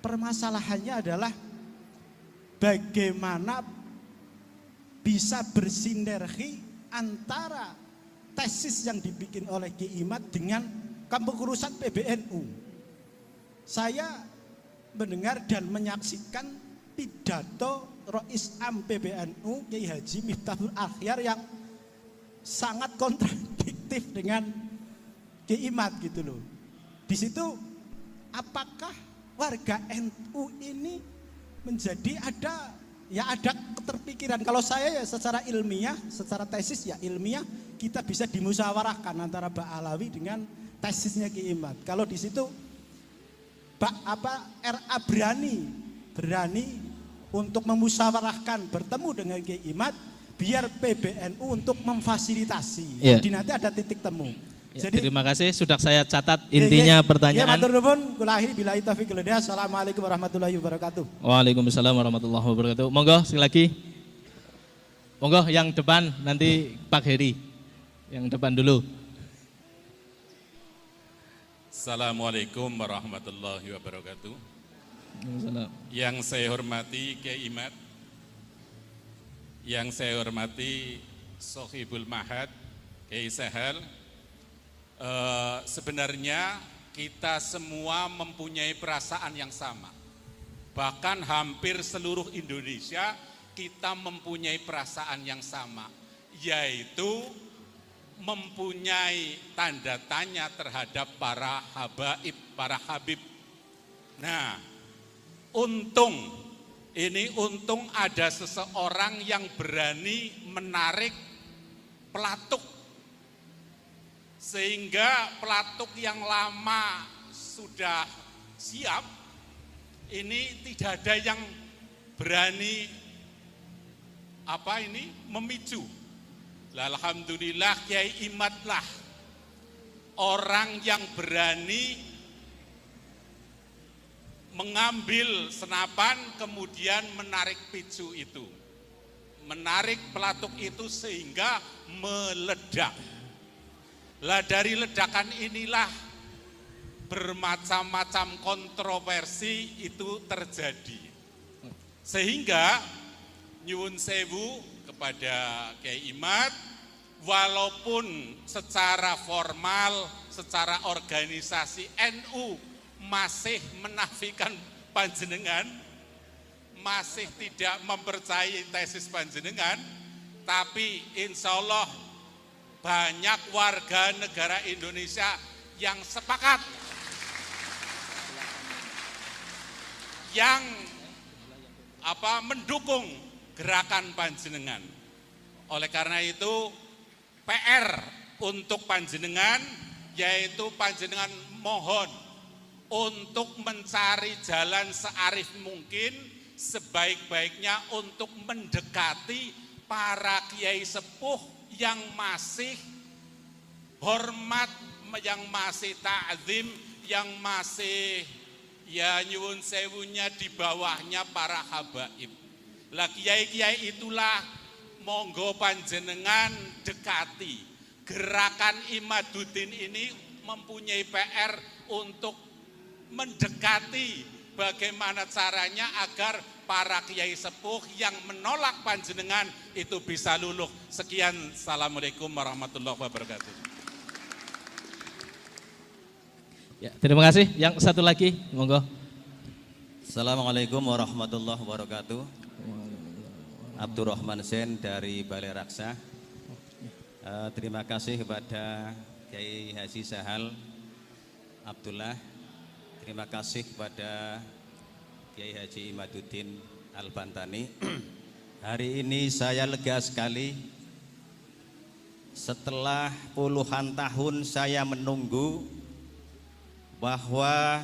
Permasalahannya adalah bagaimana bisa bersinergi antara tesis yang dibikin oleh Ki Imad dengan kepengurusan PBNU. Saya mendengar dan menyaksikan pidato Rois Am PBNU Kiai Haji Miftahul Akhyar yang sangat kontradiktif dengan Kiai Imad gitu loh. Di situ apakah warga NU ini menjadi ada keterpikiran. Kalau saya ya secara ilmiah, secara tesis ya ilmiah kita bisa dimusyawarahkan antara Ba'alawi dengan tesisnya Kiai Imad. Kalau di situ RA berani untuk memusyawarahkan bertemu dengan Kiai Imad biar PBNU untuk memfasilitasi. Ya. Jadi nanti ada titik temu. Ya, Jadi terima kasih sudah saya catat intinya pertanyaan. Ya matur nuwun, kula akhiri billahi taufiq wal hidayah. Assalamualaikum warahmatullahi wabarakatuh. Waalaikumsalam warahmatullahi wabarakatuh. Monggo sekali lagi. Monggo yang depan nanti Pak Heri. Yang depan dulu. Assalamualaikum warahmatullahi wabarakatuh. Yang saya hormati Kiai Imad, yang saya hormati Sohibul Mahad Kiai Sahal. Sebenarnya kita semua mempunyai perasaan yang sama. Bahkan hampir seluruh Indonesia kita mempunyai perasaan yang sama, yaitu mempunyai tanda tanya terhadap para habaib, para habib. Nah, untung ada seseorang yang berani menarik pelatuk, sehingga pelatuk yang lama sudah siap, ini tidak ada yang berani memicu. Alhamdulillah Kiai Imad lah orang yang berani mengambil senapan kemudian menarik picu itu. menarik pelatuk itu sehingga meledak. Lah dari ledakan inilah bermacam-macam kontroversi itu terjadi. Sehingga nyuwun sewu kepada Kiai Imad, walaupun secara formal, secara organisasi NU masih menafikan panjenengan, masih tidak mempercayai tesis panjenengan, tapi insya Allah banyak warga negara Indonesia yang sepakat, yang mendukung gerakan panjenengan. Oleh karena itu PR untuk panjenengan, yaitu panjenengan mohon untuk mencari jalan searif mungkin, sebaik-baiknya untuk mendekati para kiai sepuh yang masih hormat, yang masih ta'zim, yang masih ya nyuwun sewunya di bawahnya para habaib. Lah kiai-kiai itulah monggo panjenengan dekati. Gerakan Imaduddin ini mempunyai PR untuk mendekati bagaimana caranya agar para kiai sepuh yang menolak panjenengan itu bisa luluh. Sekian, assalamualaikum warahmatullahi wabarakatuh. Ya, terima kasih. Yang satu lagi, monggo. Assalamualaikum warahmatullahi wabarakatuh. Abdurrahman Sen dari Balai Raksa. Terima kasih kepada Kiai Haji Sahal Abdullah. Terima kasih kepada Kiai Haji Imaduddin Al-Bantani. Hari ini saya lega sekali. Setelah puluhan tahun saya menunggu bahwa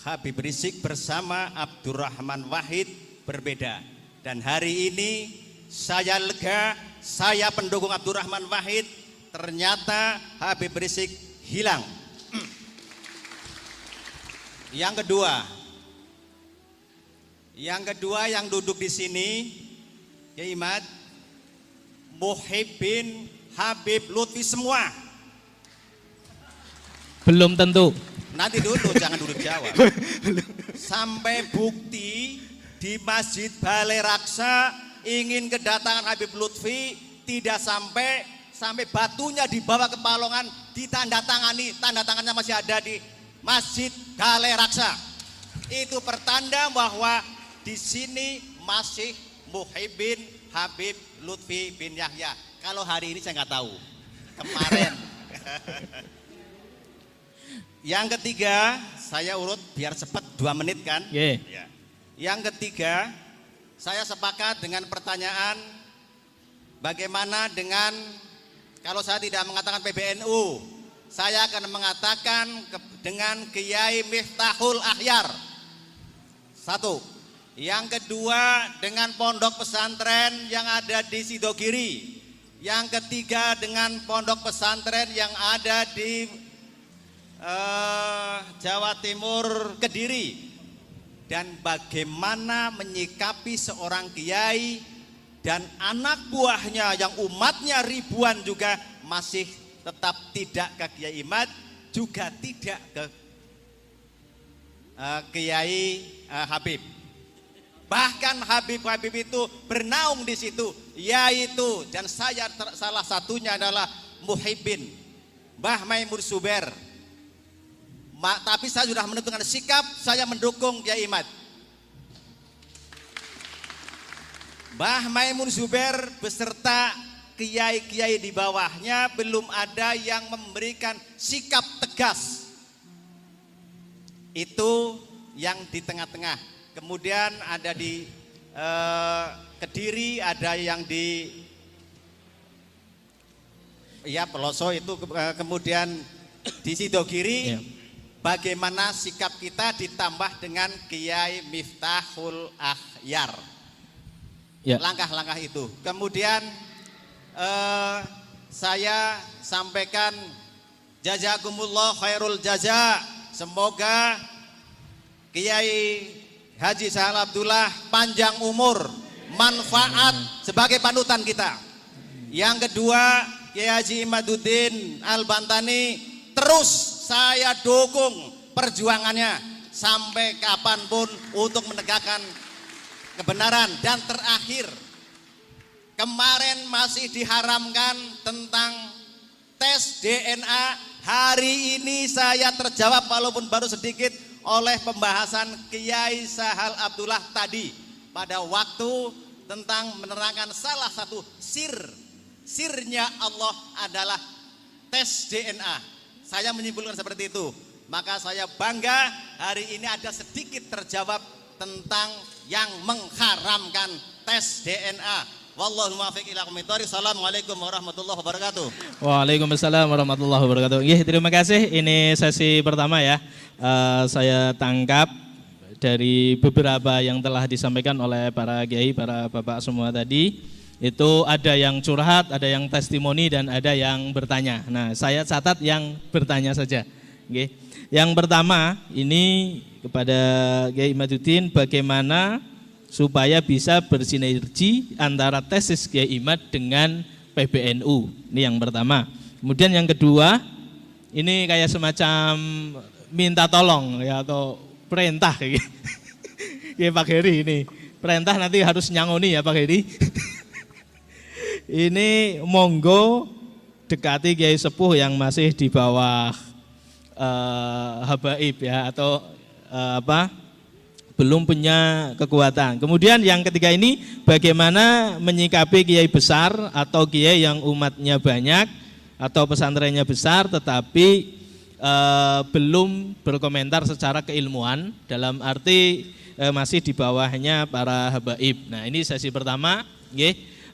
Habib Rizik bersama Abdurrahman Wahid berbeda. Dan hari ini saya lega, saya pendukung Abdurrahman Wahid, ternyata Habib Rizik hilang. Yang kedua yang duduk di sini, ya Imad, Muhibbin, Habib Lutfi semua. Belum tentu. Nanti dulu, jangan dulu jawab. Sampai bukti di Masjid Balai Raksa ingin kedatangan Habib Lutfi, tidak sampai batunya dibawa ke Palongan, ditandatangani, tanda tangannya masih ada di Masjid Balai Raksa. Itu pertanda bahwa di sini masih Muhibbin Habib Lutfi bin Yahya. Kalau hari ini saya nggak tahu. Kemarin. Yang ketiga, saya urut biar cepat 2 menit kan? Yeah. Ya. Yang ketiga, saya sepakat dengan pertanyaan bagaimana dengan kalau saya tidak mengatakan PBNU, saya akan mengatakan dengan Kiai Miftahul Akhyar. 1. Yang kedua dengan pondok pesantren yang ada di Sidogiri. Yang ketiga dengan pondok pesantren yang ada di Jawa Timur, Kediri. Dan bagaimana menyikapi seorang kiai dan anak buahnya yang umatnya ribuan juga masih tetap tidak ke Kiai Imad, juga tidak ke Kiai Habib. Bahkan Habib itu bernaung di situ, yaitu dan saya salah satunya adalah Muhibbin Mbah Maimun Zubair. Tapi saya sudah menentukan sikap, saya mendukung Kiai Imad. Mbah Maimun Zubair beserta kiai-kiai di bawahnya belum ada yang memberikan sikap tegas. Itu yang di tengah-tengah. Kemudian ada di Kediri, ada yang di Peloso itu, kemudian di Sidogiri. Yeah. Bagaimana sikap kita ditambah dengan Kiai Miftahul Akhyar. Yeah. Langkah-langkah itu. Kemudian saya sampaikan jazakumullah khairul jaza. Semoga Kiai Haji Sahal Abdullah panjang umur, manfaat sebagai panutan kita. Yang kedua, Kiai Haji Imaduddin Al-Bantani, terus saya dukung perjuangannya sampai kapanpun untuk menegakkan kebenaran. Dan terakhir, kemarin masih diharamkan tentang tes DNA. Hari ini saya terjawab walaupun baru sedikit oleh pembahasan Kiai Sahal Abdullah tadi pada waktu tentang menerangkan salah satu sirnya Allah adalah tes DNA. Saya menyimpulkan seperti itu. Maka saya bangga hari ini ada sedikit terjawab tentang yang mengharamkan tes DNA. Wallahu muwaffiq ila aqwamit thoriq. Assalamualaikum warahmatullahi wabarakatuh. Waalaikumsalam warahmatullahi wabarakatuh. Terima kasih. Ini sesi pertama ya. Saya tangkap dari beberapa yang telah disampaikan oleh para kiai, para bapak semua tadi. Itu ada yang curhat, ada yang testimoni, dan ada yang bertanya. Nah, saya catat yang bertanya saja. Yang pertama ini kepada Kiai Imaduddin, bagaimana supaya bisa bersinergi antara tesis Kiai Imad dengan PBNU. Ini yang pertama. Kemudian yang kedua, ini kayak semacam minta tolong ya, atau perintah kayak ya Pak Heri ini. Perintah nanti harus nyangoni ya Pak Heri. Ini monggo dekati Kiai Sepuh yang masih di bawah habaib ya, atau belum punya kekuatan. Kemudian yang ketiga ini, bagaimana menyikapi kiai besar atau kiai yang umatnya banyak atau pesantrennya besar tetapi belum berkomentar secara keilmuan, dalam arti masih di bawahnya para habaib. Nah, ini sesi pertama.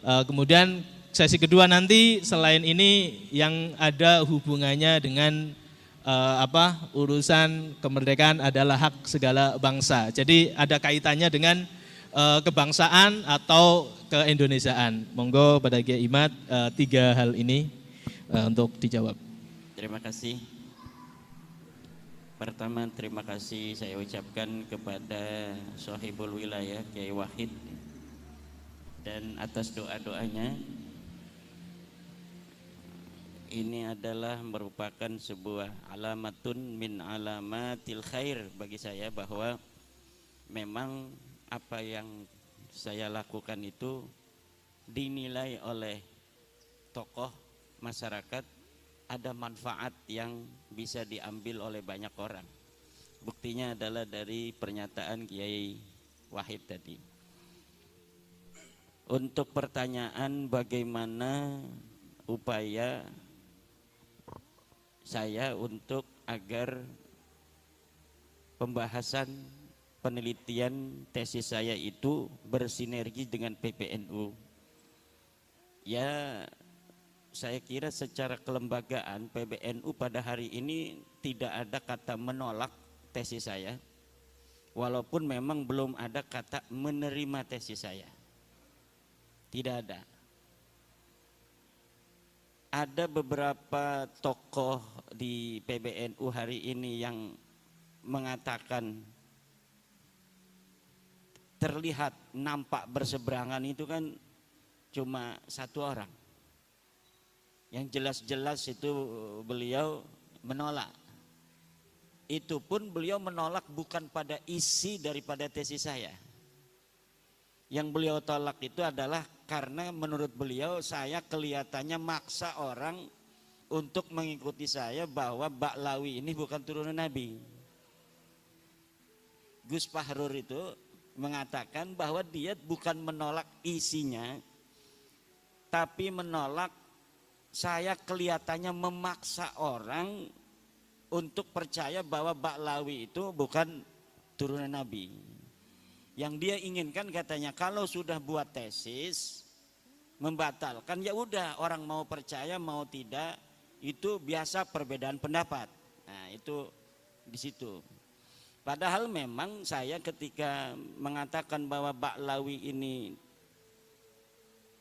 Kemudian sesi kedua nanti selain ini yang ada hubungannya dengan urusan kemerdekaan adalah hak segala bangsa. Jadi ada kaitannya dengan kebangsaan atau keindonesiaan. Monggo pada Kiai Imad 3 hal ini untuk dijawab. Terima kasih. Pertama, terima kasih saya ucapkan kepada Sohibul Wilayah Kiai Wahid, dan atas doa-doanya. Ini adalah merupakan sebuah alamatun min alamatil khair bagi saya, bahwa memang apa yang saya lakukan itu dinilai oleh tokoh masyarakat ada manfaat yang bisa diambil oleh banyak orang. Buktinya adalah dari pernyataan Kiai Wahid tadi. Untuk pertanyaan bagaimana upaya saya untuk agar pembahasan penelitian tesis saya itu bersinergi dengan PBNU. Ya, saya kira secara kelembagaan PBNU pada hari ini tidak ada kata menolak tesis saya, walaupun memang belum ada kata menerima tesis saya. Tidak ada. Ada beberapa tokoh di PBNU hari ini yang mengatakan terlihat nampak berseberangan itu kan cuma satu orang. Yang jelas-jelas itu beliau menolak. Itu pun beliau menolak bukan pada isi daripada tesis saya. Yang beliau tolak itu adalah karena menurut beliau saya kelihatannya maksa orang untuk mengikuti saya bahwa Ba'lawi ini bukan turunan Nabi. Gus Fahrur itu mengatakan bahwa dia bukan menolak isinya, tapi menolak saya kelihatannya memaksa orang untuk percaya bahwa Ba'lawi itu bukan turunan Nabi. Yang dia inginkan katanya kalau sudah buat tesis membatalkan, ya udah orang mau percaya mau tidak itu biasa perbedaan pendapat. Nah, itu di situ. Padahal memang saya ketika mengatakan bahwa Ba'lawi ini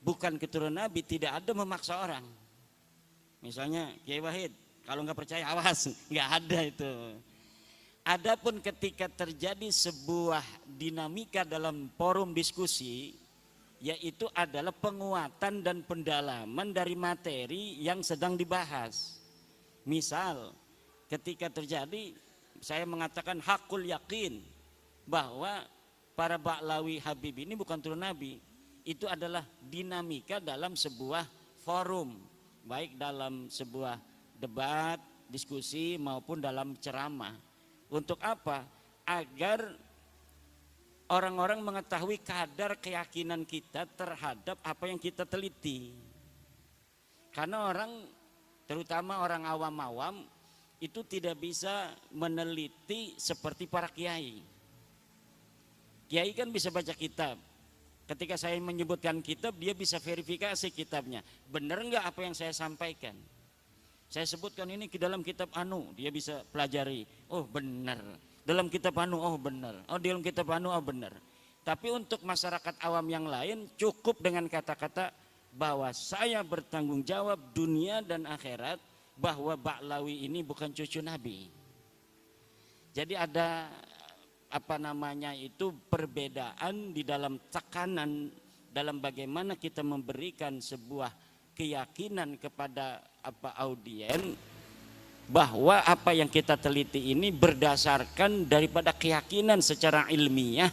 bukan keturunan Nabi tidak ada memaksa orang. Misalnya Kiai Wahid kalau nggak percaya awas, nggak ada itu. Adapun ketika terjadi sebuah dinamika dalam forum diskusi yaitu adalah penguatan dan pendalaman dari materi yang sedang dibahas. Misal ketika terjadi, saya mengatakan hakul yakin bahwa para Ba'lawi Habib ini bukan turun Nabi. Itu adalah dinamika dalam sebuah forum, baik dalam sebuah debat, diskusi maupun dalam ceramah. Untuk apa? Agar orang-orang mengetahui kadar keyakinan kita terhadap apa yang kita teliti. Karena orang, terutama orang awam-awam, itu tidak bisa meneliti seperti para kiai. Kiai kan bisa baca kitab. Ketika saya menyebutkan kitab, dia bisa verifikasi kitabnya. Benar enggak apa yang saya sampaikan? Saya sebutkan ini ke dalam kitab anu, dia bisa pelajari. Oh benar. Dalam kitab anu, oh benar. Oh dalam kitab anu, oh benar. Tapi untuk masyarakat awam yang lain cukup dengan kata-kata bahwa saya bertanggung jawab dunia dan akhirat, bahwa Ba'lawi ini bukan cucu Nabi. Jadi ada perbedaan di dalam tekanan dalam bagaimana kita memberikan sebuah keyakinan kepada audien bahwa apa yang kita teliti ini berdasarkan daripada keyakinan secara ilmiah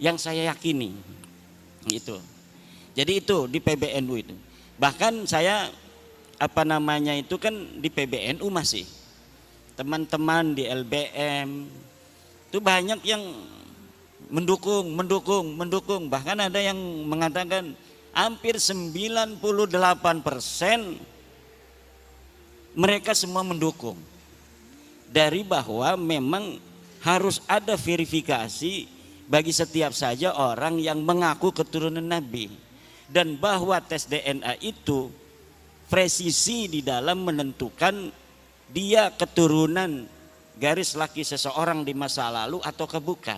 yang saya yakini. Itu. Jadi itu di PBNU itu. Bahkan saya itu kan di PBNU masih. Teman-teman di LBM itu banyak yang mendukung. Bahkan ada yang mengatakan hampir 98% mereka semua mendukung. Dari bahwa memang harus ada verifikasi bagi setiap saja orang yang mengaku keturunan Nabi. Dan bahwa tes DNA itu presisi di dalam menentukan dia keturunan garis laki seseorang di masa lalu atau bukan.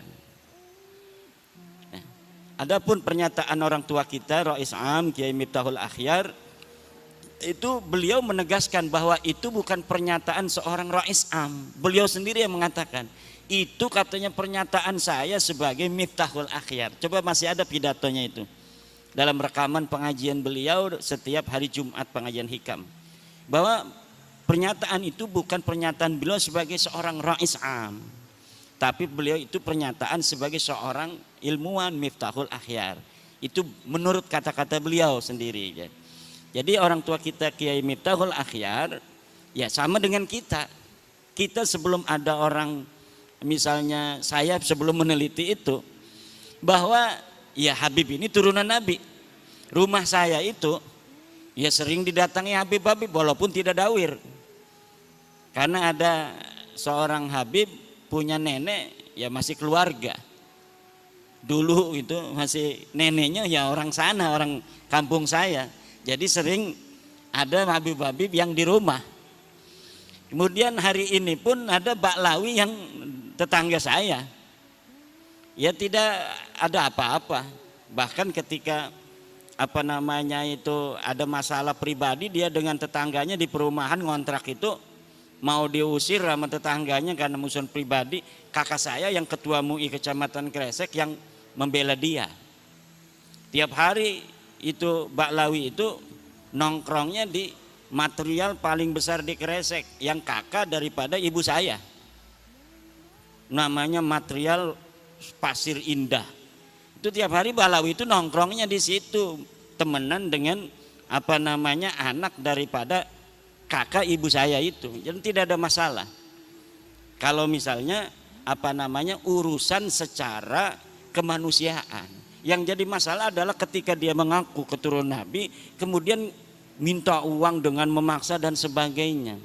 Nah, adapun pernyataan orang tua kita Rais Am Kiai Miftahul Akhyar, itu beliau menegaskan bahwa itu bukan pernyataan seorang Rais Am. Beliau sendiri yang mengatakan, itu katanya pernyataan saya sebagai Miftahul Akhyar. Coba masih ada pidatonya itu dalam rekaman pengajian beliau setiap hari Jumat pengajian hikam, bahwa pernyataan itu bukan pernyataan beliau sebagai seorang Rais Am, tapi beliau itu pernyataan sebagai seorang ilmuwan Miftahul Akhyar. Itu menurut kata-kata beliau sendiri. Jadi orang tua kita Kiai Miftahul Akhyar ya sama dengan kita. Kita sebelum ada orang, misalnya saya sebelum meneliti itu, bahwa ya Habib ini turunan Nabi. Rumah saya itu ya sering didatangi Habib-Habib walaupun tidak dawir. Karena ada seorang Habib punya nenek ya masih keluarga. Dulu itu masih neneknya ya orang sana, orang kampung saya. Jadi sering ada Habib-Habib yang di rumah. Kemudian hari ini pun ada Ba'lawi yang tetangga saya. Ya tidak ada apa-apa. Bahkan ketika ada masalah pribadi dia dengan tetangganya di perumahan ngontrak itu, mau diusir sama tetangganya karena musuhan pribadi, kakak saya yang ketua MUI Kecamatan Kresek yang membela dia. Tiap hari itu Ba'lawi itu nongkrongnya di material paling besar di Kresek yang kakak daripada ibu saya. Namanya material Pasir Indah. Itu tiap hari Ba'lawi itu nongkrongnya di situ, temenan dengan anak daripada kakak ibu saya itu. Jadi tidak ada masalah. Kalau misalnya urusan secara kemanusiaan. Yang jadi masalah adalah ketika dia mengaku keturunan Nabi, kemudian minta uang dengan memaksa dan sebagainya.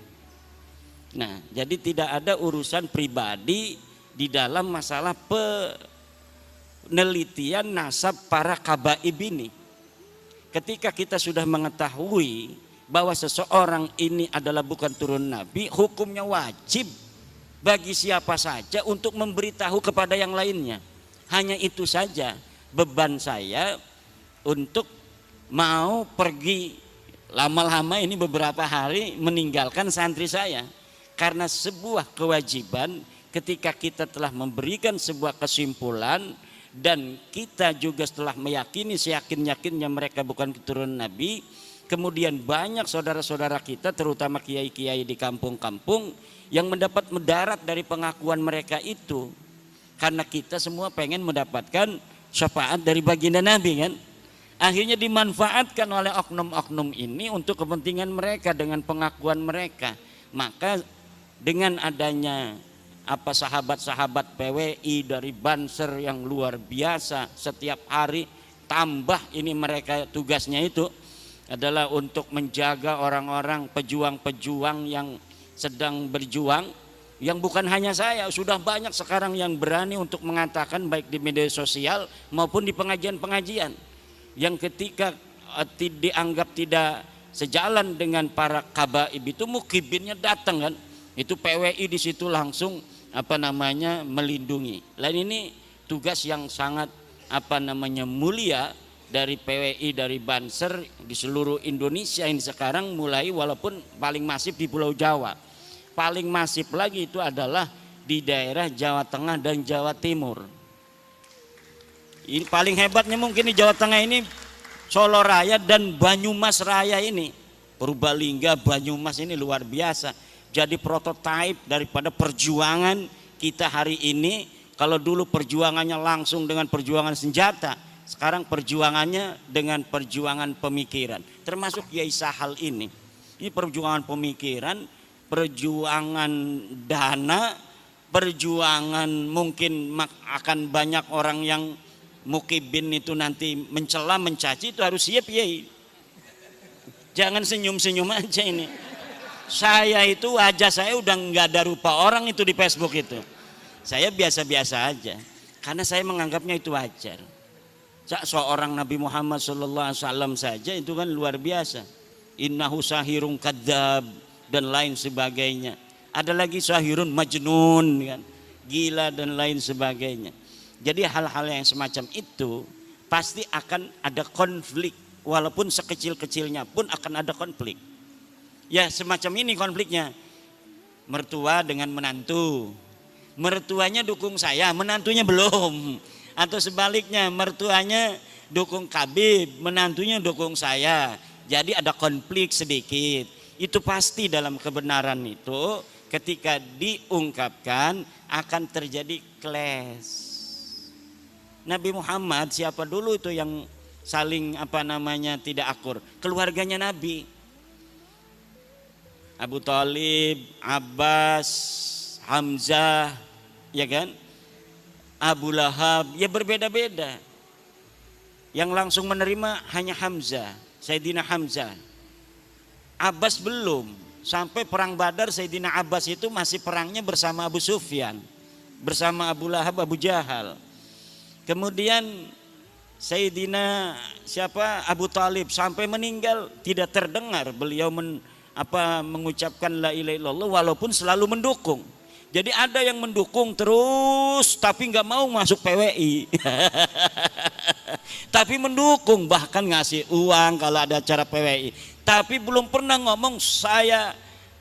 Nah, jadi tidak ada urusan pribadi di dalam masalah penelitian nasab para kabaib ini. Ketika kita sudah mengetahui bahwa seseorang ini adalah bukan turun Nabi, hukumnya wajib bagi siapa saja untuk memberitahu kepada yang lainnya. Hanya itu saja beban saya untuk mau pergi lama-lama ini beberapa hari meninggalkan santri saya. Karena sebuah kewajiban ketika kita telah memberikan sebuah kesimpulan Dan kita juga setelah meyakini seyakin-yakinnya mereka bukan keturunan Nabi, kemudian banyak saudara-saudara kita terutama kiai-kiai di kampung-kampung yang mendarat dari pengakuan mereka itu. Karena kita semua pengen mendapatkan syafaat dari baginda Nabi kan. Akhirnya dimanfaatkan oleh oknum-oknum ini untuk kepentingan mereka dengan pengakuan mereka. Maka dengan adanya sahabat-sahabat PWI dari Banser yang luar biasa, setiap hari tambah ini mereka tugasnya itu adalah untuk menjaga orang-orang pejuang-pejuang yang sedang berjuang, yang bukan hanya saya, sudah banyak sekarang yang berani untuk mengatakan baik di media sosial maupun di pengajian-pengajian yang ketika dianggap tidak sejalan dengan para kabaib itu mukibinnya datang kan, itu PWI di situ langsung melindungi. Lain ini tugas yang sangat mulia dari PWI dari Banser di seluruh Indonesia ini sekarang mulai, walaupun paling masif di Pulau Jawa. Paling masif lagi itu adalah di daerah Jawa Tengah dan Jawa Timur. Ini paling hebatnya mungkin di Jawa Tengah ini Solo Raya dan Banyumas Raya ini. Purbalingga, Banyumas ini luar biasa. Jadi prototipe daripada perjuangan kita hari ini. Kalau dulu perjuangannya langsung dengan perjuangan senjata, sekarang perjuangannya dengan perjuangan pemikiran. Termasuk Kiai Sahal ini perjuangan pemikiran, perjuangan dana, perjuangan mungkin akan banyak orang yang mukibin itu nanti mencela, mencaci, itu harus siap Kiai. Jangan senyum-senyum aja ini. Saya itu wajah saya udah nggak ada rupa orang itu di Facebook itu. Saya biasa-biasa aja karena saya menganggapnya itu wajar. Seorang Nabi Muhammad SAW saja itu kan luar biasa. Innahu sahirun kadzab dan lain sebagainya. Ada lagi sahirun majnun kan, gila dan lain sebagainya. Jadi hal-hal yang semacam itu pasti akan ada konflik, walaupun sekecil-kecilnya pun akan ada konflik. Ya semacam ini konfliknya, mertua dengan menantu, mertuanya dukung saya, menantunya belum, atau sebaliknya mertuanya dukung Kabib, menantunya dukung saya, jadi ada konflik sedikit. Itu pasti dalam kebenaran itu ketika diungkapkan akan terjadi clash. Nabi Muhammad siapa dulu itu yang saling tidak akur? Keluarganya Nabi. Abu Thalib, Abbas, Hamzah, ya kan? Abu Lahab, ya berbeda-beda. Yang langsung menerima hanya Hamzah, Sayyidina Hamzah. Abbas belum, sampai perang Badar Sayyidina Abbas itu masih perangnya bersama Abu Sufyan, bersama Abu Lahab, Abu Jahal. Kemudian Sayyidina Abu Thalib sampai meninggal tidak terdengar beliau mengucapkan la ilaha illallah walaupun selalu mendukung. Jadi ada yang mendukung terus tapi nggak mau masuk PWI. Tapi mendukung, bahkan ngasih uang kalau ada acara PWI. Tapi belum pernah ngomong saya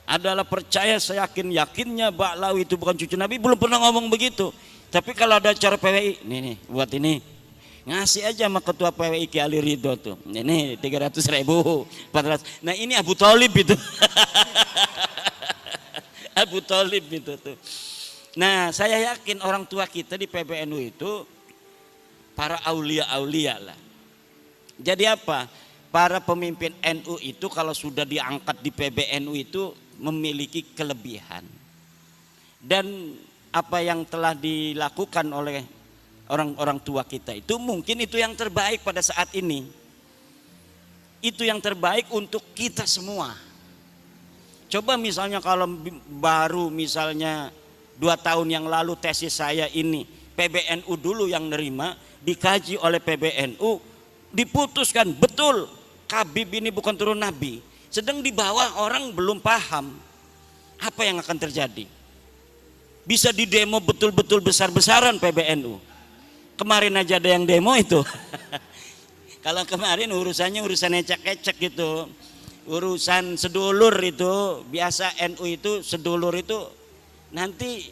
adalah percaya seyakin-yakinnya Ba'lawi itu bukan cucu Nabi, belum pernah ngomong begitu. Tapi kalau ada acara PWI, nih buat ini. Ngasih aja sama ketua PWI Ki Ali Ridho tuh. Ini 300.000, 400. Nah ini Abu Thalib itu. Abu Thalib itu tuh. Nah saya yakin orang tua kita di PBNU itu para aulia-aulia lah. Jadi apa? Para pemimpin NU itu kalau sudah diangkat di PBNU itu memiliki kelebihan. Dan apa yang telah dilakukan oleh orang-orang tua kita itu mungkin itu yang terbaik pada saat ini. Itu yang terbaik untuk kita semua. Coba misalnya kalau baru misalnya 2 tahun yang lalu tesis saya ini PBNU dulu yang nerima, dikaji oleh PBNU, diputuskan betul Habib ini bukan turun Nabi. Sedang di bawah orang belum paham apa yang akan terjadi. Bisa di demo betul-betul besar-besaran PBNU. Kemarin aja ada yang demo itu. Kalau kemarin urusannya urusan ecek-ecek gitu. Urusan sedulur itu, biasa NU itu sedulur itu nanti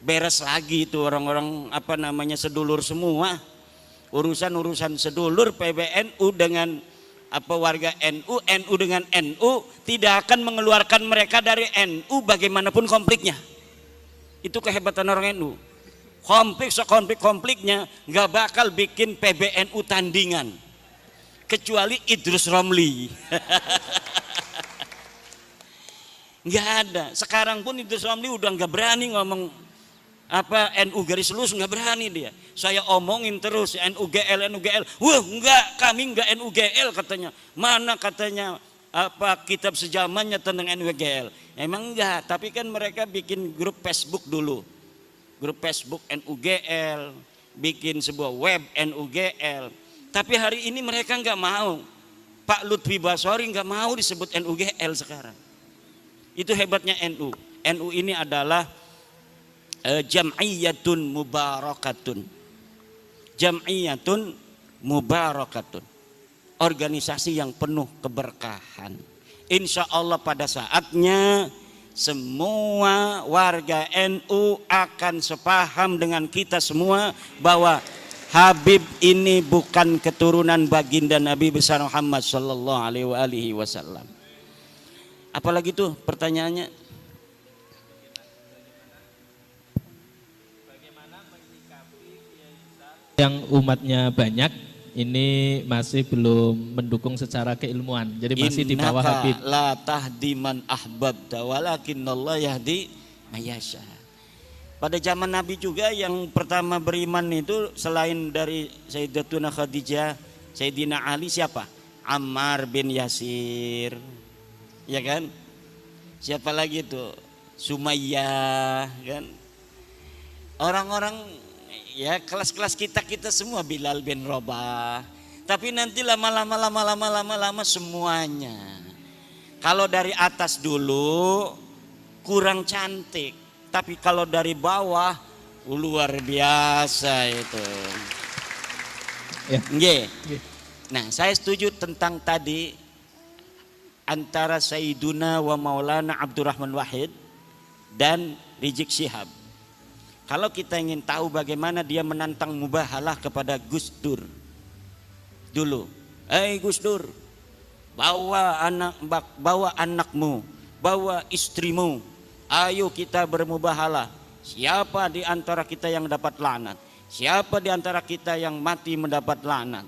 beres lagi itu orang-orang apa namanya sedulur semua. Urusan-urusan sedulur PBNU dengan apa warga NU, NU dengan NU tidak akan mengeluarkan mereka dari NU bagaimanapun konfliknya. Itu kehebatan orang NU. Konfliknya nggak bakal bikin PBNU tandingan kecuali Idrus Romli. Nggak ada. Sekarang pun Idrus Romli udah nggak berani ngomong apa NU garis lurus, nggak berani dia. Saya omongin terus NUGL. Wah enggak, kami enggak NUGL katanya. Mana katanya apa kitab sejamannya tentang NUGL. Emang enggak, tapi kan mereka bikin grup Facebook dulu. Grup Facebook NUGL, bikin sebuah web NUGL. Tapi hari ini mereka enggak mau. Pak Lutfi Basori enggak mau disebut NUGL sekarang. Itu hebatnya NU. NU ini adalah jam'iyatun mubarakatun. Jam'iyatun mubarakatun. Organisasi yang penuh keberkahan. Insya Allah pada saatnya semua warga NU akan sepaham dengan kita semua bahwa Habib ini bukan keturunan baginda Nabi besar Muhammad sallallahu alaihi wasallam. Apalagi tuh pertanyaannya? Yang umatnya banyak ini masih belum mendukung secara keilmuan, jadi masih di bawah Habib. La tahdi man ahbabta walakinallah yahdi mayasha. Pada zaman Nabi juga yang pertama beriman itu selain dari Sayyidatuna Khadijah, Sayyidina Ali siapa? Ammar bin Yasir, ya kan? Siapa lagi itu? Sumayyah, kan? Orang-orang ya kelas-kelas kita semua, Bilal bin Rabah. Tapi nanti lama-lama semuanya. Kalau dari atas dulu kurang cantik, tapi kalau dari bawah luar biasa itu. Ya. Nggih. Nah, saya setuju tentang tadi antara Sayyiduna wa Maulana Abdurrahman Wahid dan Rizik Syihab. Kalau kita ingin tahu bagaimana dia menantang mubahalah kepada Gus Dur dulu, Gus Dur, bawa anakmu, bawa istrimu, ayo kita bermubahalah. Siapa di antara kita yang dapat laknat? Siapa di antara kita yang mati mendapat laknat?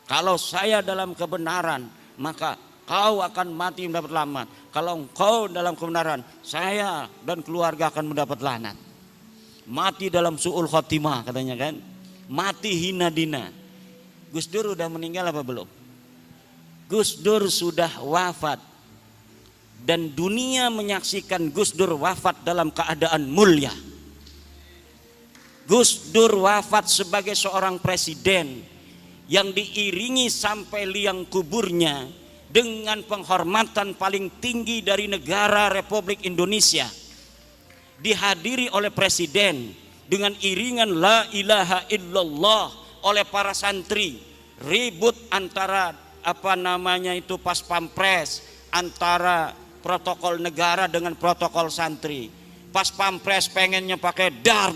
Kalau saya dalam kebenaran, maka kau akan mati mendapat laknat. Kalau engkau dalam kebenaran, saya dan keluarga akan mendapat laknat. Mati dalam su'ul khotimah katanya kan, mati hina dina. Gus Dur udah meninggal apa belum? Gus Dur sudah wafat dan dunia menyaksikan Gus Dur wafat dalam keadaan mulia. Gus Dur wafat sebagai seorang presiden yang diiringi sampai liang kuburnya dengan penghormatan paling tinggi dari negara Republik Indonesia. Dihadiri oleh presiden dengan iringan la ilaha illallah oleh para santri, ribut antara apa namanya itu pas pampres, antara protokol negara dengan protokol santri. Pas pampres pengennya pakai dar,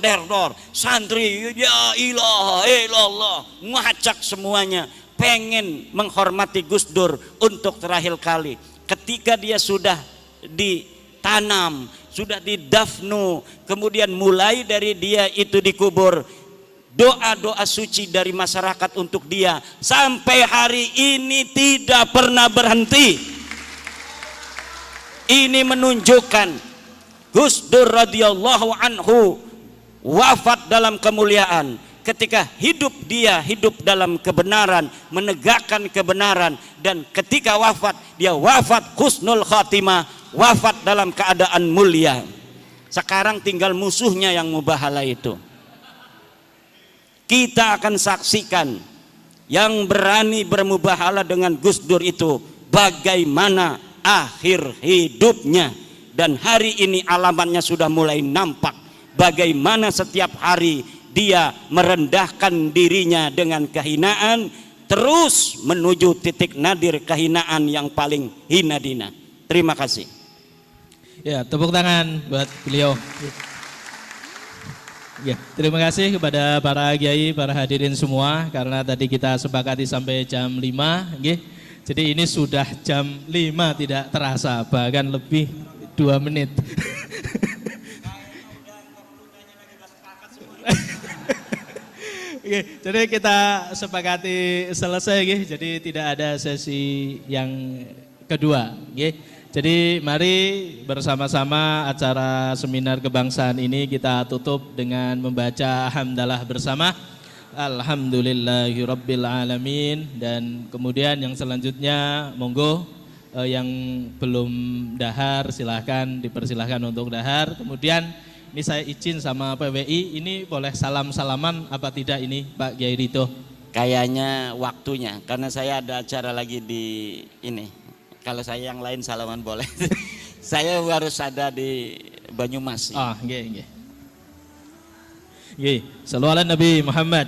santri ya ilaha illallah, ngacak semuanya, pengen menghormati Gus Dur untuk terakhir kali. Ketika dia sudah ditanam, sudah didafnu, kemudian mulai dari dia itu dikubur, doa-doa suci dari masyarakat untuk dia sampai hari ini tidak pernah berhenti. Ini menunjukkan Gus Dur radhiyallahu anhu wafat dalam kemuliaan. Ketika hidup dia hidup dalam kebenaran, menegakkan kebenaran, dan ketika wafat dia wafat husnul khatimah, wafat dalam keadaan mulia. Sekarang tinggal musuhnya yang mubahalah itu. Kita akan saksikan yang berani bermubahalah dengan Gus Dur itu bagaimana akhir hidupnya, dan hari ini alamatnya sudah mulai nampak. Bagaimana setiap hari dia merendahkan dirinya dengan kehinaan, terus menuju titik nadir kehinaan yang paling hina dina. Terima kasih. Ya, tepuk tangan buat beliau. Ya, terima kasih kepada para kiai, para hadirin semua karena tadi kita sepakati sampai jam 5, nggih. Jadi ini sudah jam 5 tidak terasa, bahkan lebih 2 menit. Oke, jadi kita sepakati selesai, nggih. Jadi tidak ada sesi yang kedua, nggih. Jadi mari bersama-sama acara seminar kebangsaan ini kita tutup dengan membaca hamdalah bersama. Alhamdulillahirabbil alamin, dan kemudian yang selanjutnya monggo yang belum dahar silahkan dipersilahkan untuk dahar. Kemudian ini saya izin sama PWI, ini boleh salam-salaman apa tidak ini Pak Kiai Ridho? Kayaknya waktunya, karena saya ada acara lagi di ini. Kalau saya yang lain salaman boleh. Saya harus ada di Banyumas. Ah, nggih nggih. Nggih, sallallahu alaihi Nabi Muhammad.